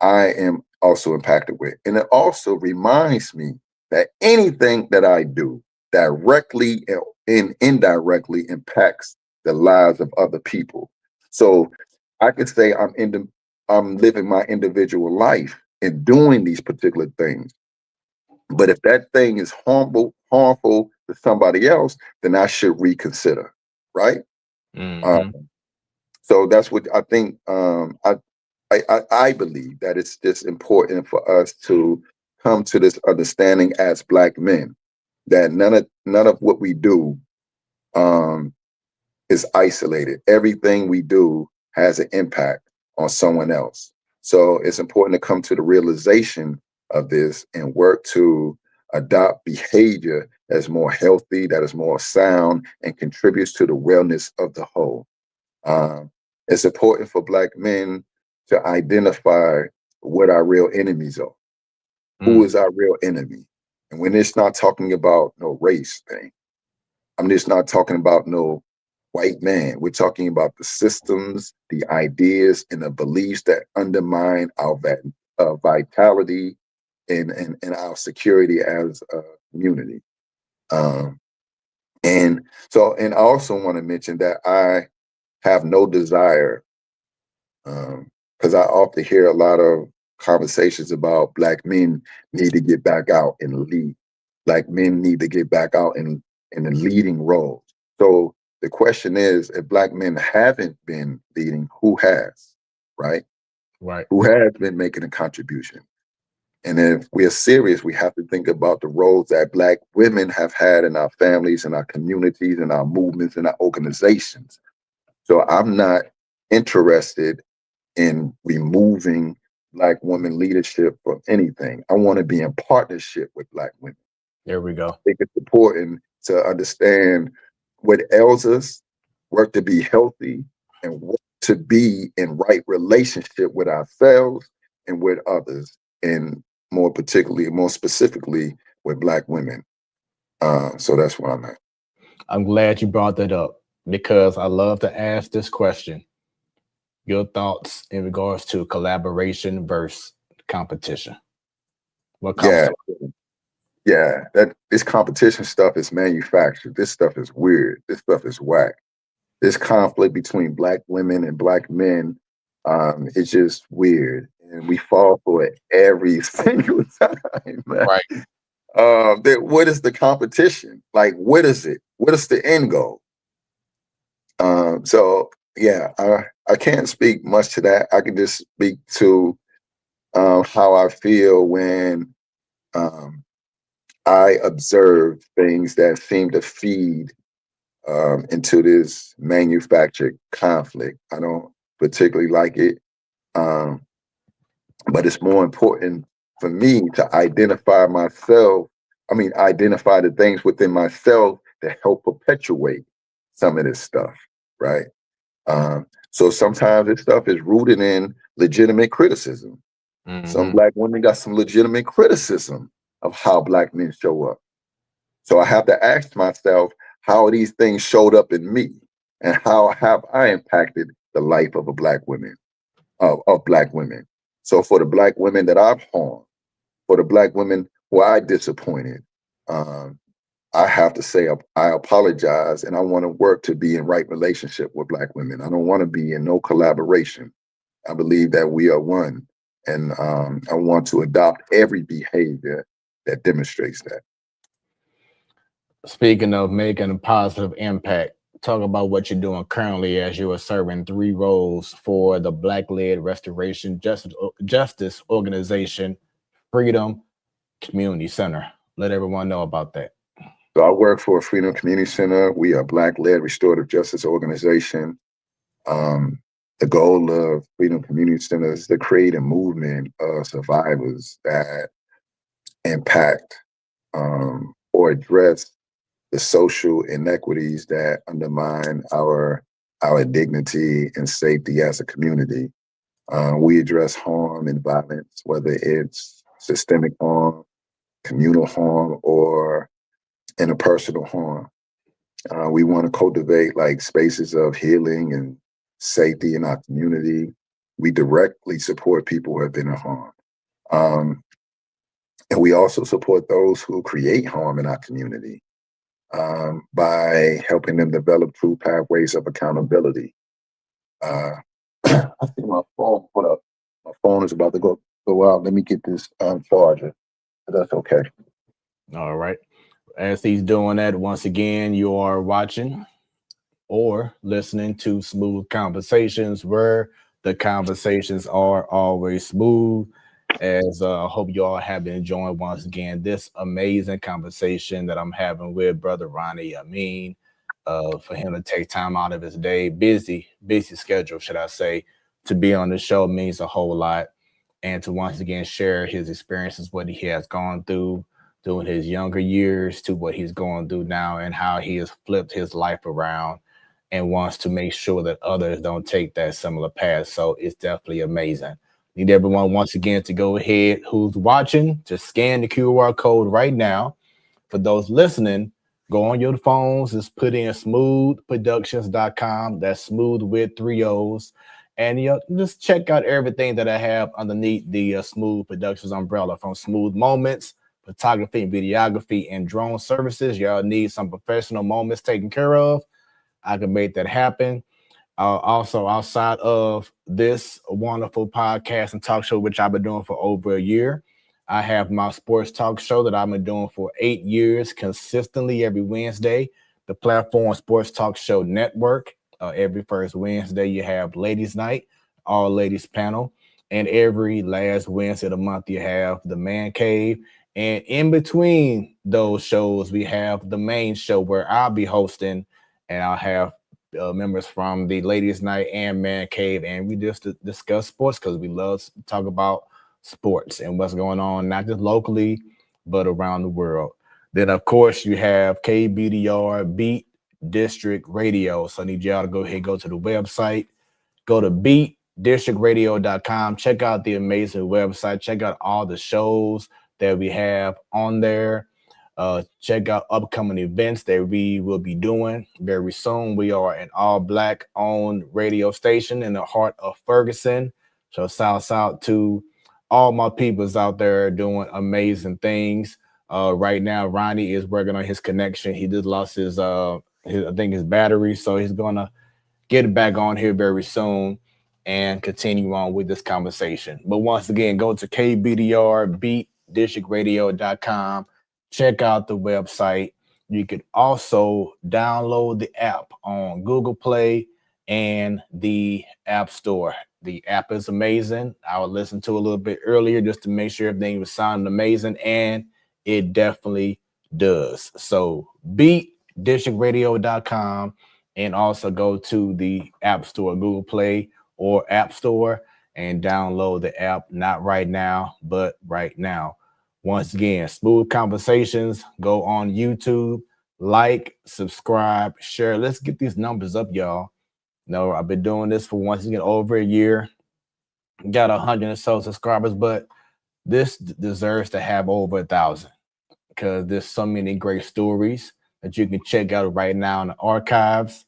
I am also impacted with. And it also reminds me that anything that I do directly and indirectly impacts the lives of other people. So I could say I'm living my individual life and doing these particular things. But if that thing is harmful to somebody else, then I should reconsider, right? Um, Mhm. so that's what I think. I believe that it's just important for us to come to this understanding as Black men that none of what we do um, is isolated. Everything we do has an impact on someone else. So it's important to come to the realization of this and work to adopt behavior that's more healthy, that is more sound, and contributes to the wellness of the whole. Um, it's important for Black men to identify what our real enemies are. Who Mm. is our real enemy? And when it's not talking about no race thing, I'm just not talking about no white man. We're talking about the systems, the ideas, and the beliefs that undermine our vitality and our security as a community. Um, and I also want to mention that I have no desire, because I often hear a lot of conversations about Black men need to get back out and lead. Black men need to get back out in the leading roles. So the question is, if Black men haven't been leading, who has, right? Right. Who has been making a contribution? And if we are serious, we have to think about the roles that Black women have had in our families, in our communities, in our movements, in our organizations. So I'm not interested in removing Black women leadership from anything. I want to be in partnership with Black women. There we I go. think it's important to understand what ails us, work to be healthy, and work to be in right relationship with ourselves and with others, and more specifically, with Black women. So that's where I'm at. I'm glad you brought that up because I love to ask this question. Your thoughts in regards to collaboration versus competition. What comes Yeah, to yeah. That this competition stuff is manufactured. This stuff is weird. This stuff is whack. This conflict between Black women and Black men is just weird, and we fall for it every single time, man. right? What is the competition? Like, what is it? What is the end goal? So yeah, I can't speak much to that. I can just speak to how I feel when um, I observe things that seem to feed into this manufactured conflict. I don't particularly like it, um, but it's more important for me to identify myself. I mean, identify the things within myself that help perpetuate some of this stuff, right? So sometimes this stuff is rooted in legitimate criticism. Some Hmm. Black women got some legitimate criticism of how Black men show up. So I have to ask myself how these things showed up in me and how have I impacted the life of a Black woman, of Black women. So for the Black women that I've harmed, for the Black women who I disappointed, um, I have to say I apologize, and I want to work to be in right relationship with Black women. I don't want to be in no collaboration. I believe that we are one, and I want to adopt every behavior that demonstrates that. Speaking of making a positive impact, talk about what you're doing currently as you are serving 3 roles for the Black-led Restoration Justice Organization, Freedom Community Center. Let everyone know about that. So I work for Freedom Community Center. We are Black-led restorative justice organization. The goal of Freedom Community Center is to create a movement of survivors that impact or address the social inequities that undermine our dignity and safety as a community. We address harm and violence, whether it's systemic harm, communal harm, or interpersonal harm. We want to cultivate like spaces of healing and safety in our community. We directly support people who have been harmed. And we also support those who create harm in our community by helping them develop true pathways of accountability. I think my phone, hold up. My phone is about to go out. Let me get this charger. That's okay. All right. As he's doing that, once again, you are watching or listening to Smoooth Conversations, where the conversations are always smooth. As I hope you all have been enjoying once again this amazing conversation that I'm having with Brother Ronnie Amiyn. For him to take time out of his day, busy schedule, should I say, to be on the show means a whole lot. And to once again share his experiences, what he has gone through during his younger years to what he's going through now, and how he has flipped his life around and wants to make sure that others don't take that similar path. So it's definitely amazing. Need everyone once again to go ahead who's watching to scan the QR code right now. For those listening, go on your phones, just put in smoothproductions.com. That's smooth with 3 O's. And just check out everything that I have underneath the Smoooth Productions umbrella, from smooth moments, photography and videography, and drone services. Y'all need some professional moments taken care of, I can make that happen. Also, outside of this wonderful podcast and talk show, which I've been doing for over a year, I have my sports talk show that I've been doing for 8 years consistently every Wednesday. The Platform Sports Talk Show Network. Every first Wednesday, you have Ladies Night, all ladies panel. And every last Wednesday of the month, you have the Man Cave. And in between those shows, we have the main show where I'll be hosting, and I'll have members from the Ladies Night and Man Cave, and we just discuss sports because we love to talk about sports and what's going on, not just locally, but around the world. Then, of course, you have KBDR Beat District Radio. So I need y'all to go ahead, go to the website, go to beatdistrictradio.com, check out the amazing website, check out all the shows that we have on there. Check out upcoming events that we will be doing very soon. We are an all Black owned radio station in the heart of Ferguson. So shout out to all my peoples out there doing amazing things. Right now, Ronnie is working on his connection. He just lost his battery. So he's going to get back on here very soon and continue on with this conversation. But once again, go to kbdrbeatdistrictradio.com. Check out the website. You could also download the app on Google Play and the App Store. The app is amazing. I would listen to a little bit earlier just to make sure everything was sounding amazing, and it definitely does. So beatdistrictradio.com, and also go to the App Store, Google Play or App Store, and download the app. Not right now, but right now. Once again, Smoooth Conversations. Go on YouTube, like, subscribe, share. Let's get these numbers up, y'all. No, I've been doing this for once again over a year. Got 100 or so subscribers, but this deserves to have over 1,000 because there's so many great stories that you can check out right now in the archives.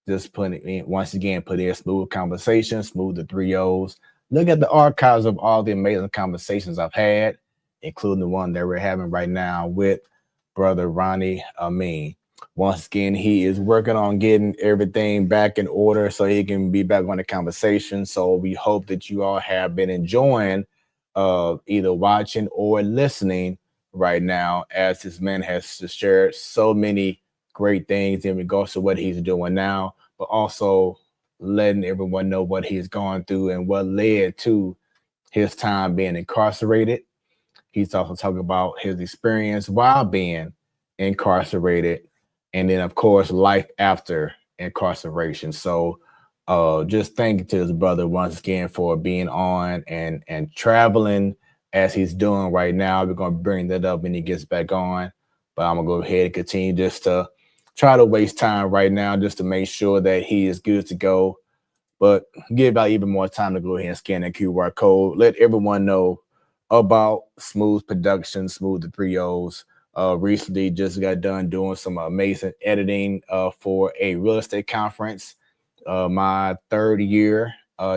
Just put it in, once again, put in Smoooth Conversations, Smooth the 3 O's. Look at the archives of all the amazing conversations I've had, including the one that we're having right now with Brother Ronnie Amiyn. Once again, he is working on getting everything back in order so he can be back on the conversation. So we hope that you all have been enjoying either watching or listening right now, as this man has shared so many great things in regards to what he's doing now, but also letting everyone know what he's gone through and what led to his time being incarcerated. He's also talking about his experience while being incarcerated, and then of course life after incarceration. So just thank you to his brother once again for being on and traveling as he's doing right now. We're gonna bring that up when he gets back on, but I'm gonna go ahead and continue just to try to waste time right now just to make sure that he is good to go, but give out even more time to go ahead and scan that QR code. Let everyone know about Smoooth Productions, Smoooth the 3 O's. Recently just got done doing some amazing editing for a real estate conference. My third year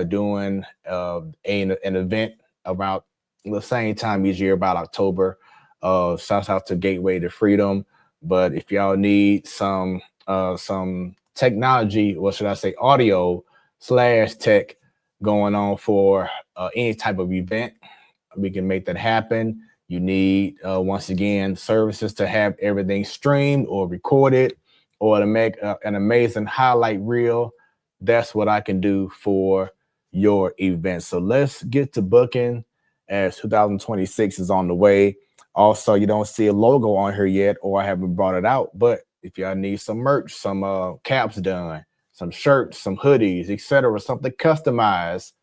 doing an event around the same time each year, about October. Shouts out to Gateway to Freedom. But if y'all need some technology, what should I say, audio / tech going on for any type of event, we can make that happen. You need, once again, services to have everything streamed or recorded or to make an amazing highlight reel. That's what I can do for your event. So let's get to booking as 2026 is on the way. Also, you don't see a logo on here yet, or I haven't brought it out. But if y'all need some merch, some caps done, some shirts, some hoodies, etc., something customized,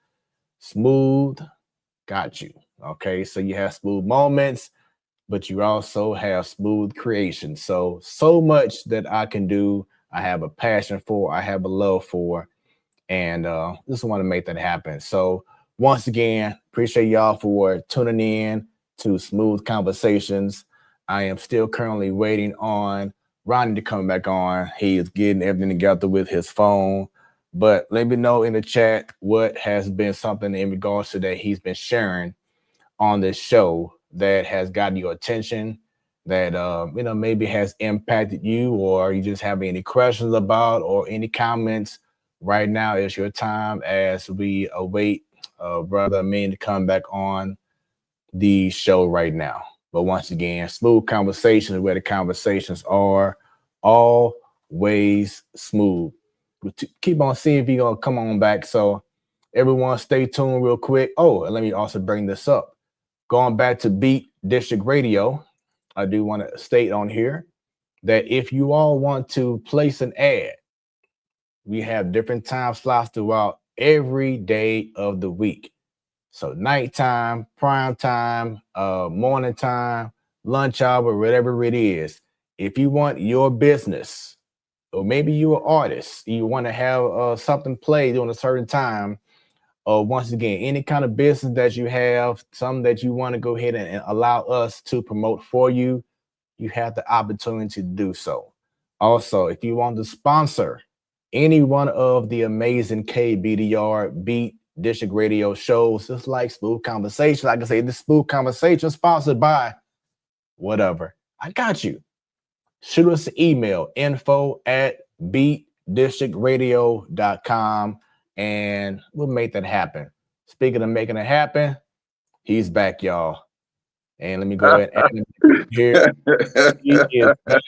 Smoooth got you. Okay, so you have Smoooth moments, but you also have Smoooth creation. So much that I can do. I have a passion for, I have a love for, and just want to make that happen. So once again, appreciate y'all for tuning in to Smoooth Conversations. I am still currently waiting on Ronnie to come back on. He is getting everything together with his phone. But let me know in the chat what has been something in regards to that he's been sharing on this show that has gotten your attention, that maybe has impacted you, or you just have any questions about or any comments. Right now is your time as we await Brother Amiyn to come back on the show right now. But once again, Smoooth Conversations, where the conversations are always smooth. We'll keep on seeing if you're going to come on back. So everyone stay tuned real quick. Oh, and let me also bring this up. Going back to Beat District Radio, I do want to state on here that if you all want to place an ad, we have different time slots throughout every day of the week. So nighttime, prime time, morning time, lunch hour, whatever it is. If you want your business, or maybe you're an artist, you want to have something played during a certain time, once again, any kind of business that you have, some that you want to go ahead and allow us to promote for you, you have the opportunity to do so. Also, if you want to sponsor any one of the amazing KBDR Beat District Radio shows, just like Smoooth Conversations, like I say, this Smoooth Conversation sponsored by whatever, I got you. Shoot us an email, info@beatdistrictradio.com, and we'll make that happen. Speaking of making it happen, he's back, y'all. And let me go ahead and add him here. He is back.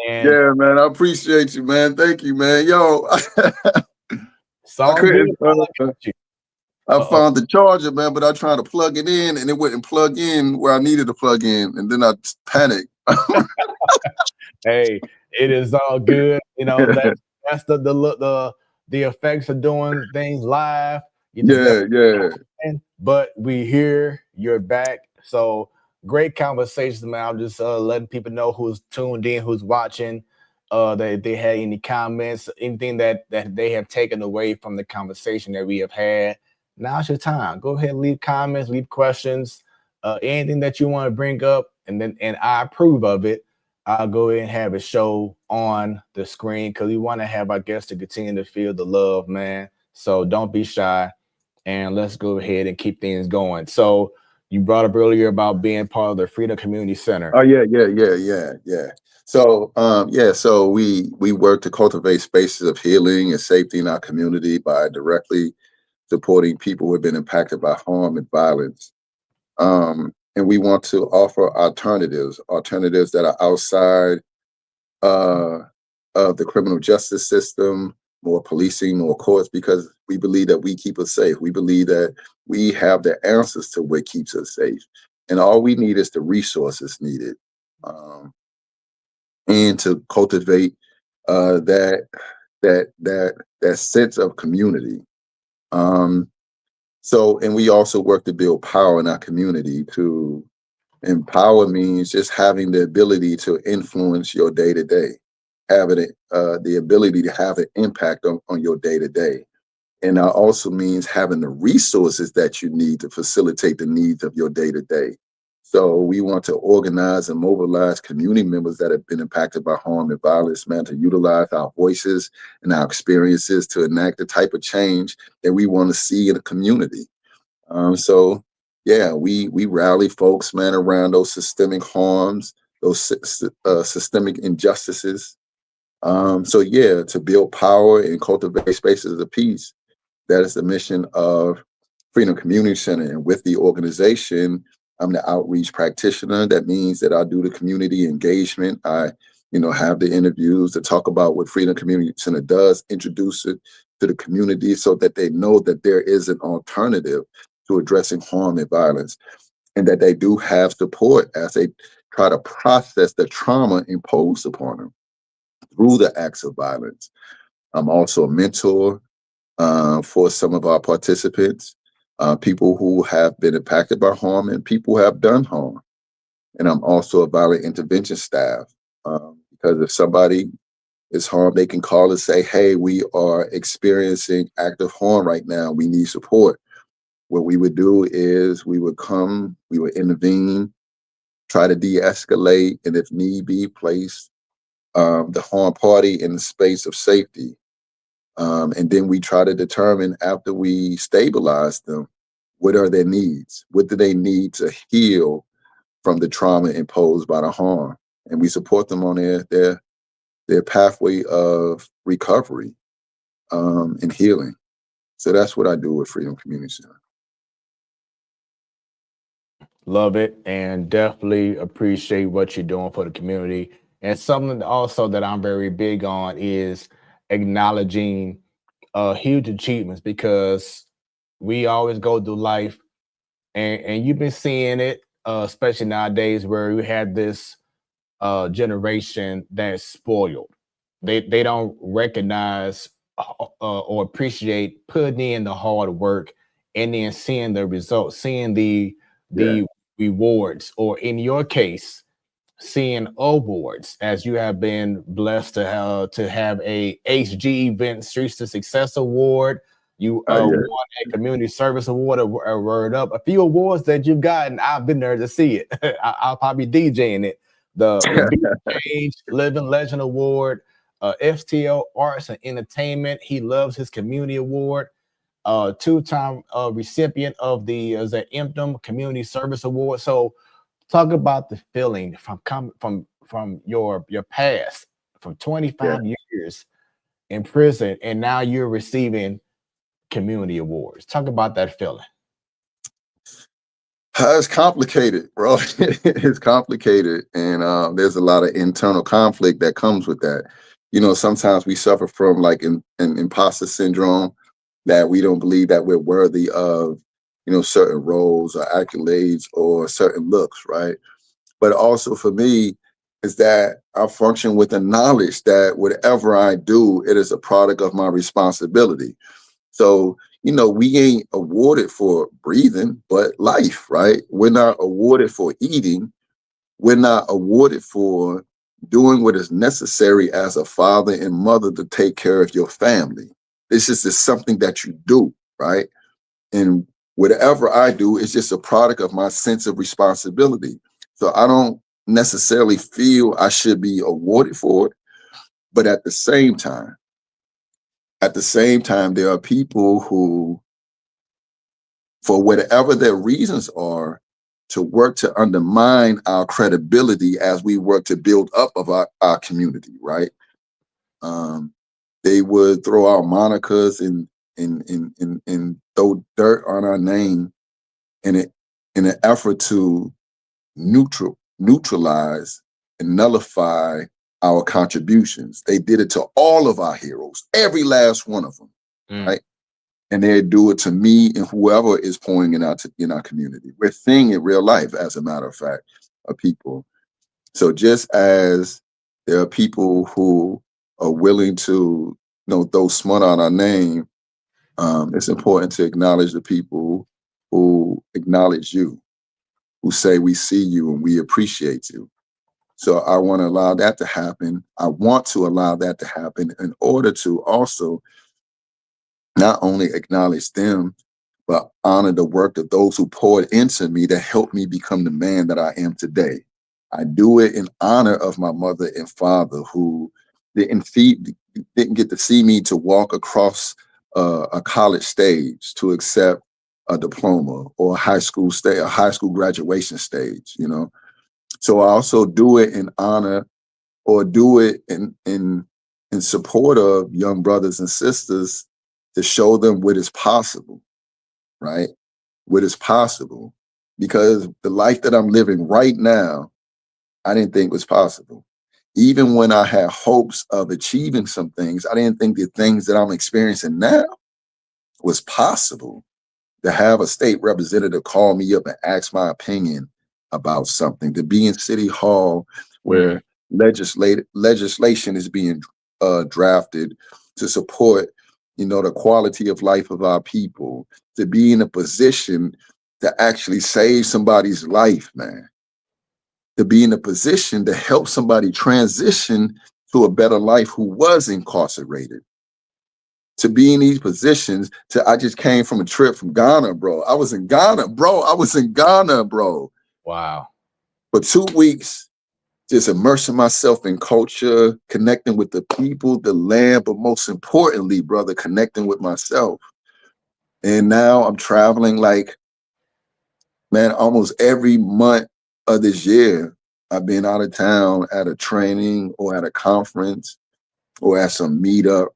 And yeah, man, I appreciate you, man. Thank you, man. Yo, I couldn't. I found the charger, man, but I tried to plug it in and it wouldn't plug in where I needed to plug in, and then I panicked. Hey, it is all good. You know, that's the effects of doing things live. Yeah. But we here, you're back. So great conversations, man. I'm just letting people know who's tuned in, who's watching. That if they had any comments, anything that they have taken away from the conversation that we have had. Now's your time. Go ahead and leave comments, leave questions, anything that you want to bring up, and I approve of it. I'll go ahead and have it show on the screen because we want to have our guests to continue to feel the love, man. So don't be shy, and let's go ahead and keep things going. So you brought up earlier about being part of the Freedom Community Center. Oh yeah. So so we work to cultivate spaces of healing and safety in our community by directly supporting people who have been impacted by harm and violence. And we want to offer alternatives that are outside of the criminal justice system, more policing, more courts, because we believe that we keep us safe. We believe that we have the answers to what keeps us safe, and all we need is the resources needed, and to cultivate that sense of community. And we also work to build power in our community. To empower means just having the ability to influence your day to day, having the ability to have an impact on your day to day. And that also means having the resources that you need to facilitate the needs of your day to day. So we want to organize and mobilize community members that have been impacted by harm and violence, man, to utilize our voices and our experiences to enact the type of change that we want to see in a community. We rally folks, man, around those systemic harms, those systemic injustices. To build power and cultivate spaces of peace. That is the mission of Freedom Community Center. And with the organization, I'm the outreach practitioner. That means that I do the community engagement. I, have the interviews to talk about what Freedom Community Center does, introduce it to the community so that they know that there is an alternative to addressing harm and violence, and that they do have support as they try to process the trauma imposed upon them through the acts of violence. I'm also a mentor for some of our participants, people who have been impacted by harm and people who have done harm. And I'm also a violent intervention staff, because if somebody is harmed, they can call and say, hey, we are experiencing active harm right now. We need support. What we would do is we would intervene, try to de-escalate, and if need be, place the harmed party in the space of safety. And then we try to determine, after we stabilize them, what are their needs? What do they need to heal from the trauma imposed by the harm? And we support them on their pathway of recovery and healing. So that's what I do with Freedom Community Center. Love it, and definitely appreciate what you're doing for the community. And something also that I'm very big on is acknowledging huge achievements, because we always go through life, and you've been seeing it, especially nowadays, where we had this generation that's spoiled. They don't recognize or appreciate putting in the hard work and then seeing the results, seeing the rewards, or in your case, seeing awards, as you have been blessed to have a HG Event Streets to Success Award. You won a community service award, a word up, a few awards that you've gotten. I've been there to see it. I'll probably DJing it. The Change Living Legend Award, FTL Arts and Entertainment. He Loves His Community Award. Two-time recipient of the Impton Community Service Award. So talk about the feeling from your past, from 25 years in prison, and now you're receiving community awards. Talk about that feeling. It's complicated, bro. It's complicated, and there's a lot of internal conflict that comes with that. Sometimes we suffer from like an imposter syndrome, that we don't believe that we're worthy of, certain roles or accolades or certain looks, right? But also for me is that I function with the knowledge that whatever I do, it is a product of my responsibility. So, we ain't awarded for breathing, but life, right? We're not awarded for eating. We're not awarded for doing what is necessary as a father and mother to take care of your family. This is just something that you do, right? And whatever I do is just a product of my sense of responsibility. So I don't necessarily feel I should be awarded for it. But at the same time, there are people who, for whatever their reasons are, to work to undermine our credibility as we work to build up of our community, right? They would throw out monikers and throw dirt on our name in an effort to neutralize and nullify our contributions. They did it to all of our heroes, every last one of them, right? And they do it to me and whoever is pouring it out in our community. We're seeing it real life, as a matter of fact, of people. So just as there are people who are willing to, throw smut on our name, it's important to acknowledge the people who acknowledge you, who say we see you and we appreciate you. So I want to allow that to happen. I want to allow that to happen in order to also not only acknowledge them, but honor the work of those who poured into me that helped me become the man that I am today. I do it in honor of my mother and father who didn't get to see me to walk across a college stage to accept a diploma or a high school graduation stage, So I also do it in honor or do it in support of young brothers and sisters to show them what is possible, right? What is possible. Because the life that I'm living right now, I didn't think was possible. Even when I had hopes of achieving some things, I didn't think the things that I'm experiencing now was possible. To have a state representative call me up and ask my opinion about something, to be in City Hall where legislation is being drafted to support, the quality of life of our people, to be in a position to actually save somebody's life, man, to be in a position to help somebody transition to a better life who was incarcerated. To be in these positions, I just came from a trip from Ghana, bro. I was in Ghana, bro. Wow. For 2 weeks, just immersing myself in culture, connecting with the people, the land, but most importantly, brother, connecting with myself. And now I'm traveling almost every month of this year. I've been out of town at a training or at a conference or at some meetup.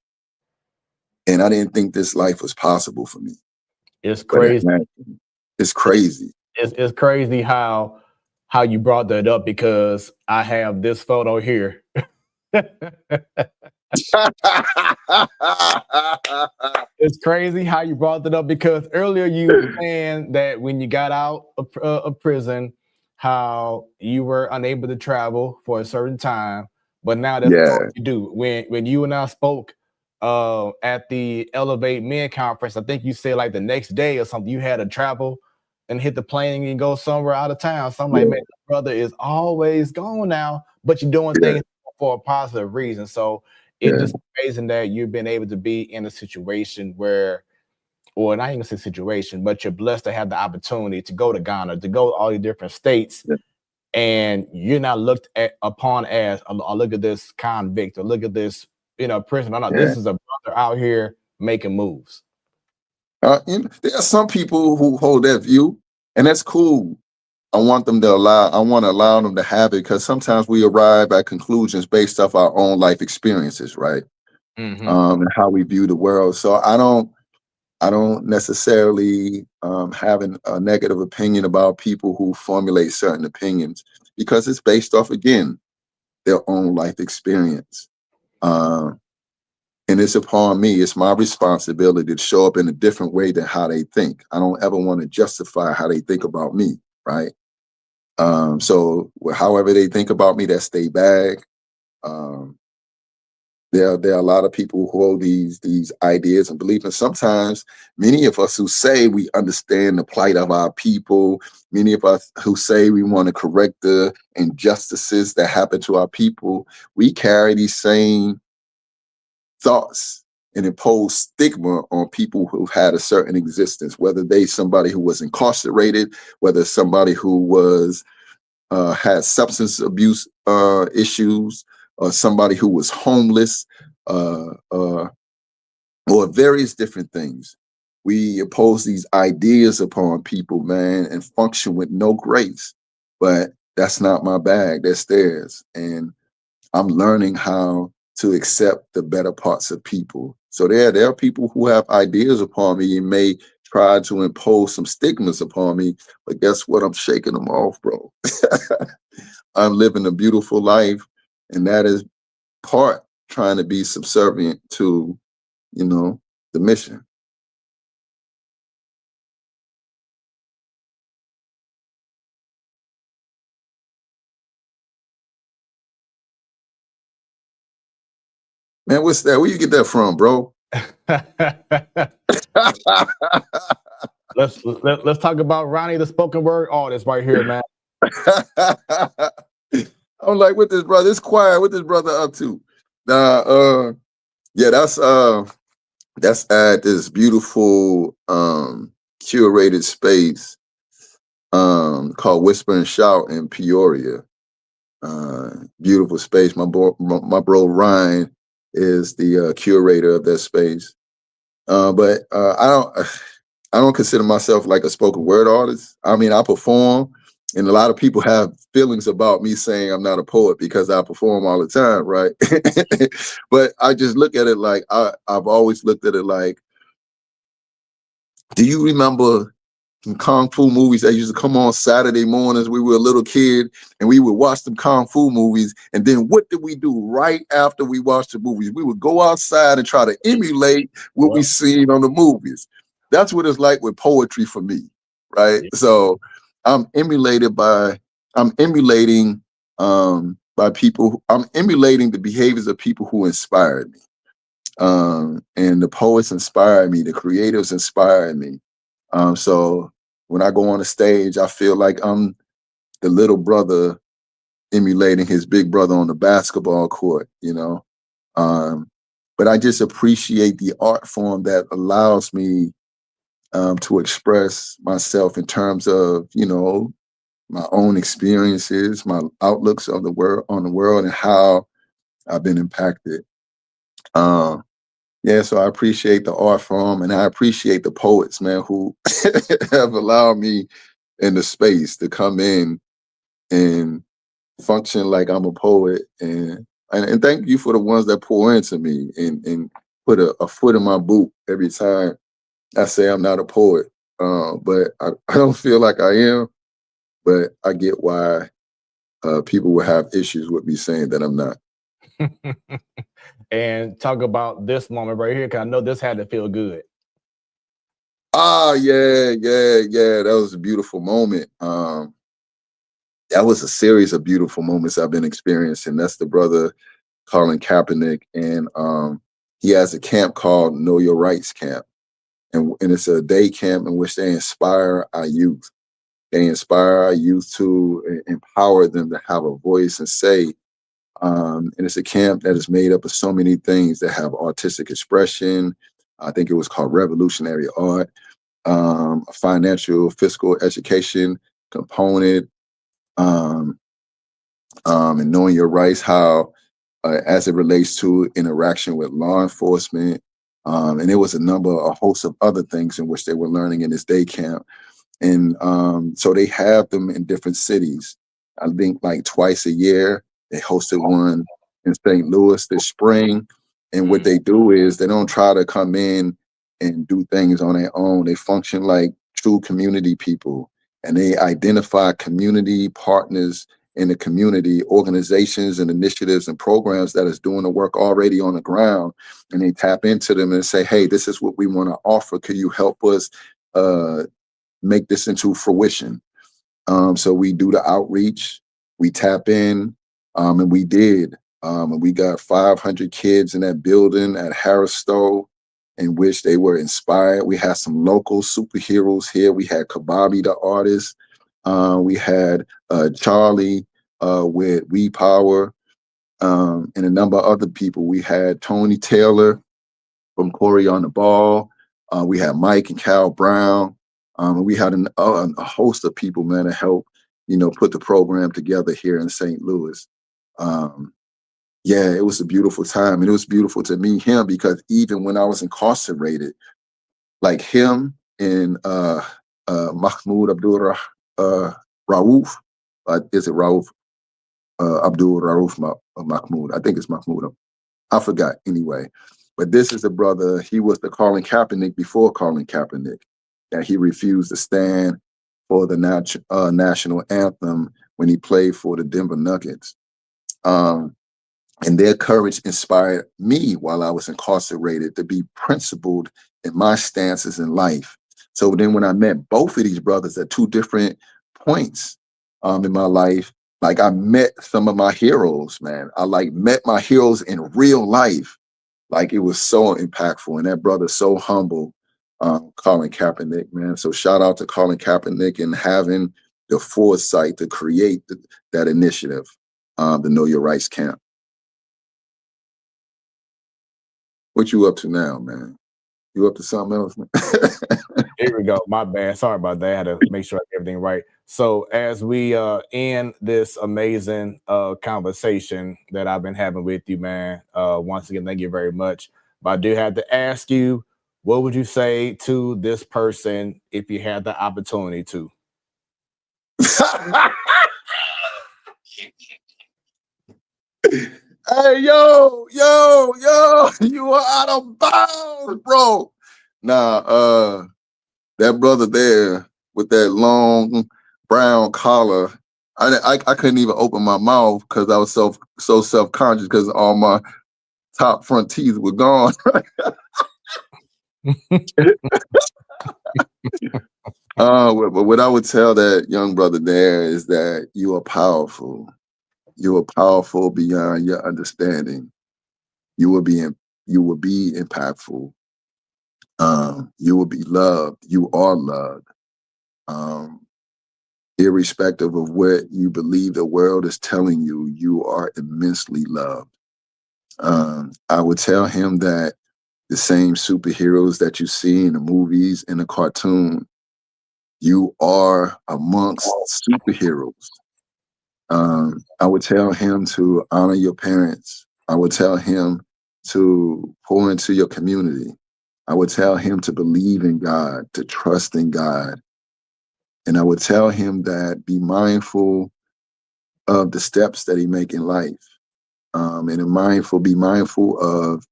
And I didn't think this life was possible for me. It's crazy. It's crazy. It's crazy how you brought that up because I have this photo here. It's crazy how you brought that up because earlier you were saying that when you got out of prison, how you were unable to travel for a certain time, but now that's all you do. When you and I spoke at the Elevate Men conference, I think you said like the next day or something, you had to travel and hit the plane and go somewhere out of town. So I'm like, man, the brother is always gone now, but you're doing things for a positive reason. So it's just amazing that you've been able to be in a situation where, or not even a situation, but you're blessed to have the opportunity to go to Ghana, to go to all these different states, and you're not looked upon as, oh, look at this convict, or look at this, prisoner. No, this is a brother out here making moves. There are some people who hold that view, and that's cool. I want to allow them to have it because sometimes we arrive at conclusions based off our own life experiences, right? And how we view the world. So I don't necessarily have a negative opinion about people who formulate certain opinions because it's based off, again, their own life experience. And it's upon me, it's my responsibility to show up in a different way than how they think. I don't ever want to justify how they think about me, right? So however they think about me, that's their bag. There are a lot of people who hold these ideas and beliefs. And sometimes many of us who say we understand the plight of our people, many of us who say we want to correct the injustices that happen to our people, we carry these same thoughts and impose stigma on people who've had a certain existence, whether they somebody who was incarcerated, whether somebody who was had substance abuse issues, or somebody who was homeless, or various different things. We impose these ideas upon people, man, and function with no grace. But that's not my bag, that's theirs. And I'm learning how to accept the better parts of people. So there are people who have ideas upon me and may try to impose some stigmas upon me, but guess what? I'm shaking them off, bro. I'm living a beautiful life, and that is part trying to be subservient to, you know, the mission. Man, what's that? Where you get that from, bro? Let's talk about Ronnie, the spoken word artist, right here, man. I'm like, what this brother? It's quiet. What this brother up to? Yeah, that's at this beautiful curated space called Whisper and Shout in Peoria. Beautiful space. My bro Ryan is the curator of that space. But I don't consider myself like a spoken word artist. I mean, I perform, and a lot of people have feelings about me saying I'm not a poet because I perform all the time, right? But I just look at it like I've always looked at it like, do you remember some kung fu movies that used to come on Saturday mornings? We were a little kid and we would watch them kung fu movies. And then what did we do right after we watched the movies? We would go outside and try to emulate what we seen on the movies. That's what it's like with poetry for me, right? Yeah. So I'm emulating by people. I'm emulating the behaviors of people who inspired me. And the poets inspired me, the creatives inspired me. So when I go on the stage, I feel like I'm the little brother emulating his big brother on the basketball court, you know. But I just appreciate the art form that allows me to express myself in terms of, you know, my own experiences, my outlooks of the world and how I've been impacted. Yeah, so I appreciate the art form, and I appreciate the poets, man, who have allowed me in the space to come in and function like I'm a poet. And thank you for the ones that pour into me and put a foot in my boot every time I say I'm not a poet. But I don't feel like I am, but I get why people will have issues with me saying that I'm not. And talk about this moment right here, because I know this had to feel good. Yeah. That was a beautiful moment. That was a series of beautiful moments I've been experiencing. That's the brother Colin Kaepernick, and he has a camp called Know Your Rights Camp, and it's a day camp in which they inspire our youth. They inspire our youth to empower them to have a voice and say. And it's a camp that is made up of so many things that have artistic expression. I think it was called revolutionary art, a financial fiscal education component, and knowing your rights, how as it relates to interaction with law enforcement. And there was a host of other things in which they were learning in this day camp. And so they have them in different cities. I think like twice a year. They hosted one in St. Louis this spring. And what they do is they don't try to come in and do things on their own. They function like true community people. And they identify community partners in the community, organizations and initiatives and programs that is doing the work already on the ground. And they tap into them and say, hey, this is what we want to offer. Could you help us make this into fruition? So we do the outreach, we tap in, and we did. And we got 500 kids in that building at Harris Stowe, in which they were inspired. We had some local superheroes here. We had Kababi, the artist. We had Charlie with We Power, and a number of other people. We had Tony Taylor from Corey on the Ball. We had Mike and Cal Brown. And we had a host of people, man, to help, you know, put the program together here in St. Louis. Yeah, it was a beautiful time. And it was beautiful to meet him because even when I was incarcerated, like him and Mahmoud Abdul Rauf, is it Rauf? Abdul Rauf Mahmoud. I think it's Mahmoud. I forgot anyway. But this is a brother, he was the Colin Kaepernick before Colin Kaepernick, that he refused to stand for the national anthem when he played for the Denver Nuggets. And And their courage inspired me while I was incarcerated to be principled in my stances in life. So then when I met both of these brothers at two different points in my life, like I met some of my heroes, man. I like met my heroes in real life. Like it was so impactful. And that brother's so humble, Colin Kaepernick, man. So shout out to Colin Kaepernick and having the foresight to create that initiative, the Know Your Rights Camp. What you up to now, man? You up to something else, man? Here we go. My bad. Sorry about that. I had to make sure I get everything right. So as we end this amazing conversation that I've been having with you, man, once again, thank you very much. But I do have to ask you, what would you say to this person if you had the opportunity to? Hey, yo, you are out of bounds, bro. Nah, that brother there with that long brown collar, I couldn't even open my mouth because I was so self-conscious because all my top front teeth were gone. But what I would tell that young brother there is that you are powerful. You are powerful beyond your understanding. You will be impactful. You will be loved. You are loved. Irrespective of what you believe the world is telling you, you are immensely loved. I would tell him that the same superheroes that you see in the movies and the cartoon, you are amongst superheroes. I would tell him to honor your parents. I would tell him to pour into your community. I would tell him to believe in God, to trust in God. And I would tell him that be mindful of the steps that he make in life. And be mindful of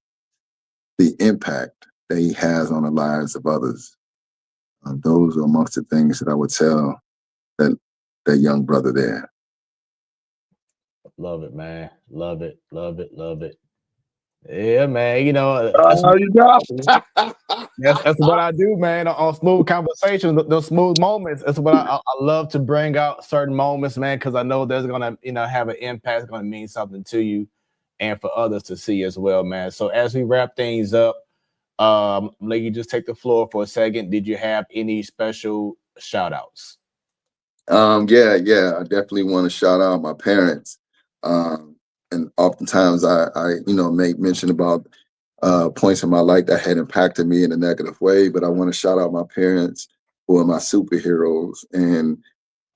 the impact that he has on the lives of others. Those are amongst the things that I would tell that young brother there. Love it, man. Love it. Love it. Love it. Yeah, man. You know, That's that's what I do, man. On Smoooth Conversations, those smooth moments. That's what I love to bring out certain moments, man, because I know there's gonna, have an impact. It's gonna mean something to you, and for others to see as well, man. So as we wrap things up, let you just take the floor for a second. Did you have any special shout outs? Yeah. I definitely want to shout out my parents. And oftentimes I make mention about points in my life that had impacted me in a negative way, but I want to shout out my parents who are my superheroes. And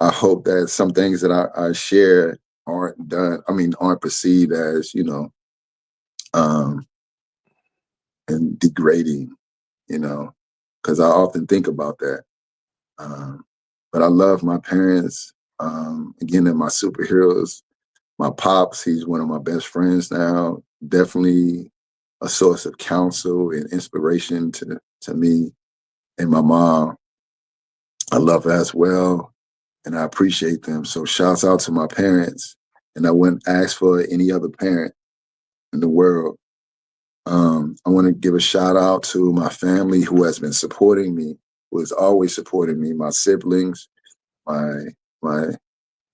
I hope that some things that I share aren't perceived as, and degrading, because I often think about that. But I love my parents. Again, they're my superheroes. My pops, he's one of my best friends now. Definitely a source of counsel and inspiration to me. And my mom, I love her as well, and I appreciate them. So shouts out to my parents. And I wouldn't ask for any other parent in the world. I want to give a shout out to my family who has been supporting me, who is always supporting me, my siblings, my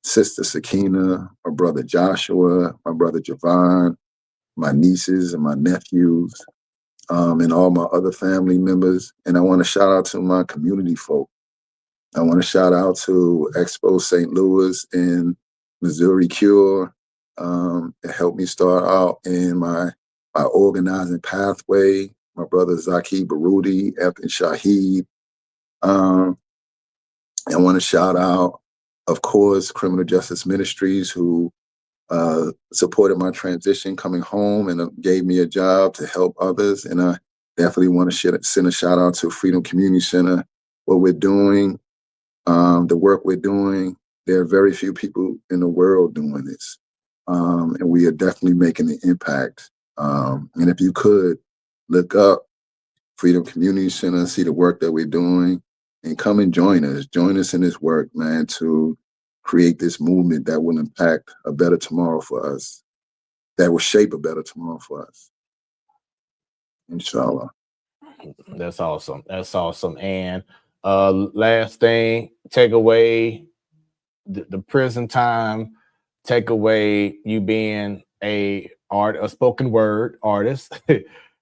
sister Sakina, my brother Joshua, my brother Javon, my nieces and my nephews, and all my other family members. And I want to shout out to my community folk. I want to shout out to Expo St. Louis and Missouri Cure. It helped me start out in my organizing pathway. My brother Zaki Barudi, Evan Shaheed. I want to shout out, of course, Criminal Justice Ministries, who supported my transition coming home and gave me a job to help others. And I definitely want to send a shout out to Freedom Community Center. What we're doing, the work we're doing, there are very few people in the world doing this. And we are definitely making an impact. And if you could look up Freedom Community Center, see the work that we're doing, and come and join us. Join us in this work, man, to create this movement that will impact a better tomorrow for us. that will shape a better tomorrow for us. Inshallah. That's awesome. That's awesome. And last thing, take away the prison time, take away you being a spoken word artist,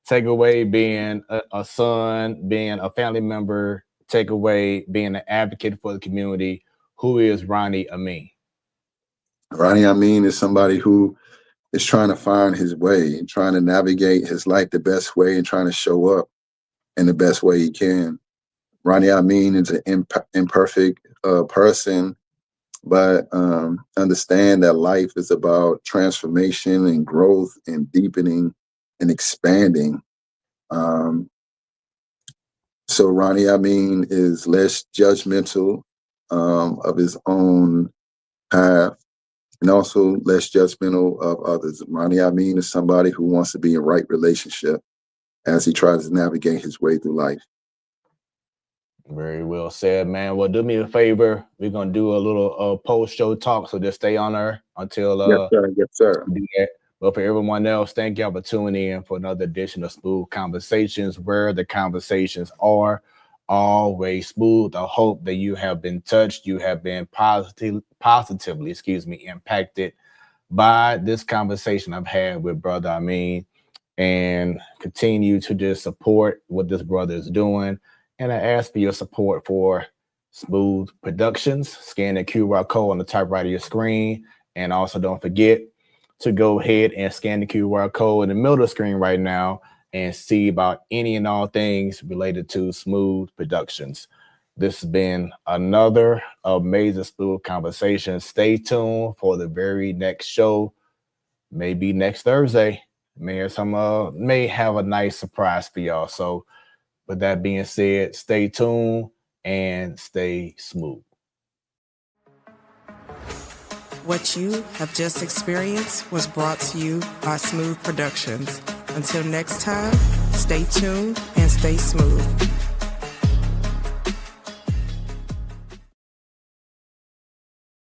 take away being a son, being a family member, take away being an advocate for the community. Who is Ronnie Amiyn? Ronnie Amiyn is somebody who is trying to find his way and trying to navigate his life the best way and trying to show up in the best way he can. Ronnie Amiyn is an imperfect person, but understand that life is about transformation and growth and deepening and expanding. So Ronnie Amiyn is less judgmental of his own path and also less judgmental of others. Ronnie Amiyn is somebody who wants to be in right relationship as he tries to navigate his way through life. Very well said, man. Well, do me a favor. We're gonna do a little post-show talk, so just stay on there until Yes, sir. Yes, sir. do that. But for everyone else, thank y'all for tuning in for another edition of Smoooth Conversations, where the conversations are always smooth. I hope that you have been touched, you have been positively, impacted by this conversation I've had with Brother Amiyn, and continue to just support what this brother is doing. And I ask for your support for Smoooth Productions. Scan the QR code on the top right of your screen. And also don't forget to go ahead and scan the QR code in the middle of the screen right now and see about any and all things related to Smoooth Productions. This has been another amazing Smoooth Conversation. Stay tuned for the very next show. Maybe next Thursday. May have a nice surprise for y'all. So with that being said, stay tuned and stay smooth. What you have just experienced was brought to you by Smoooth Productions. Until next time, stay tuned and stay smooth.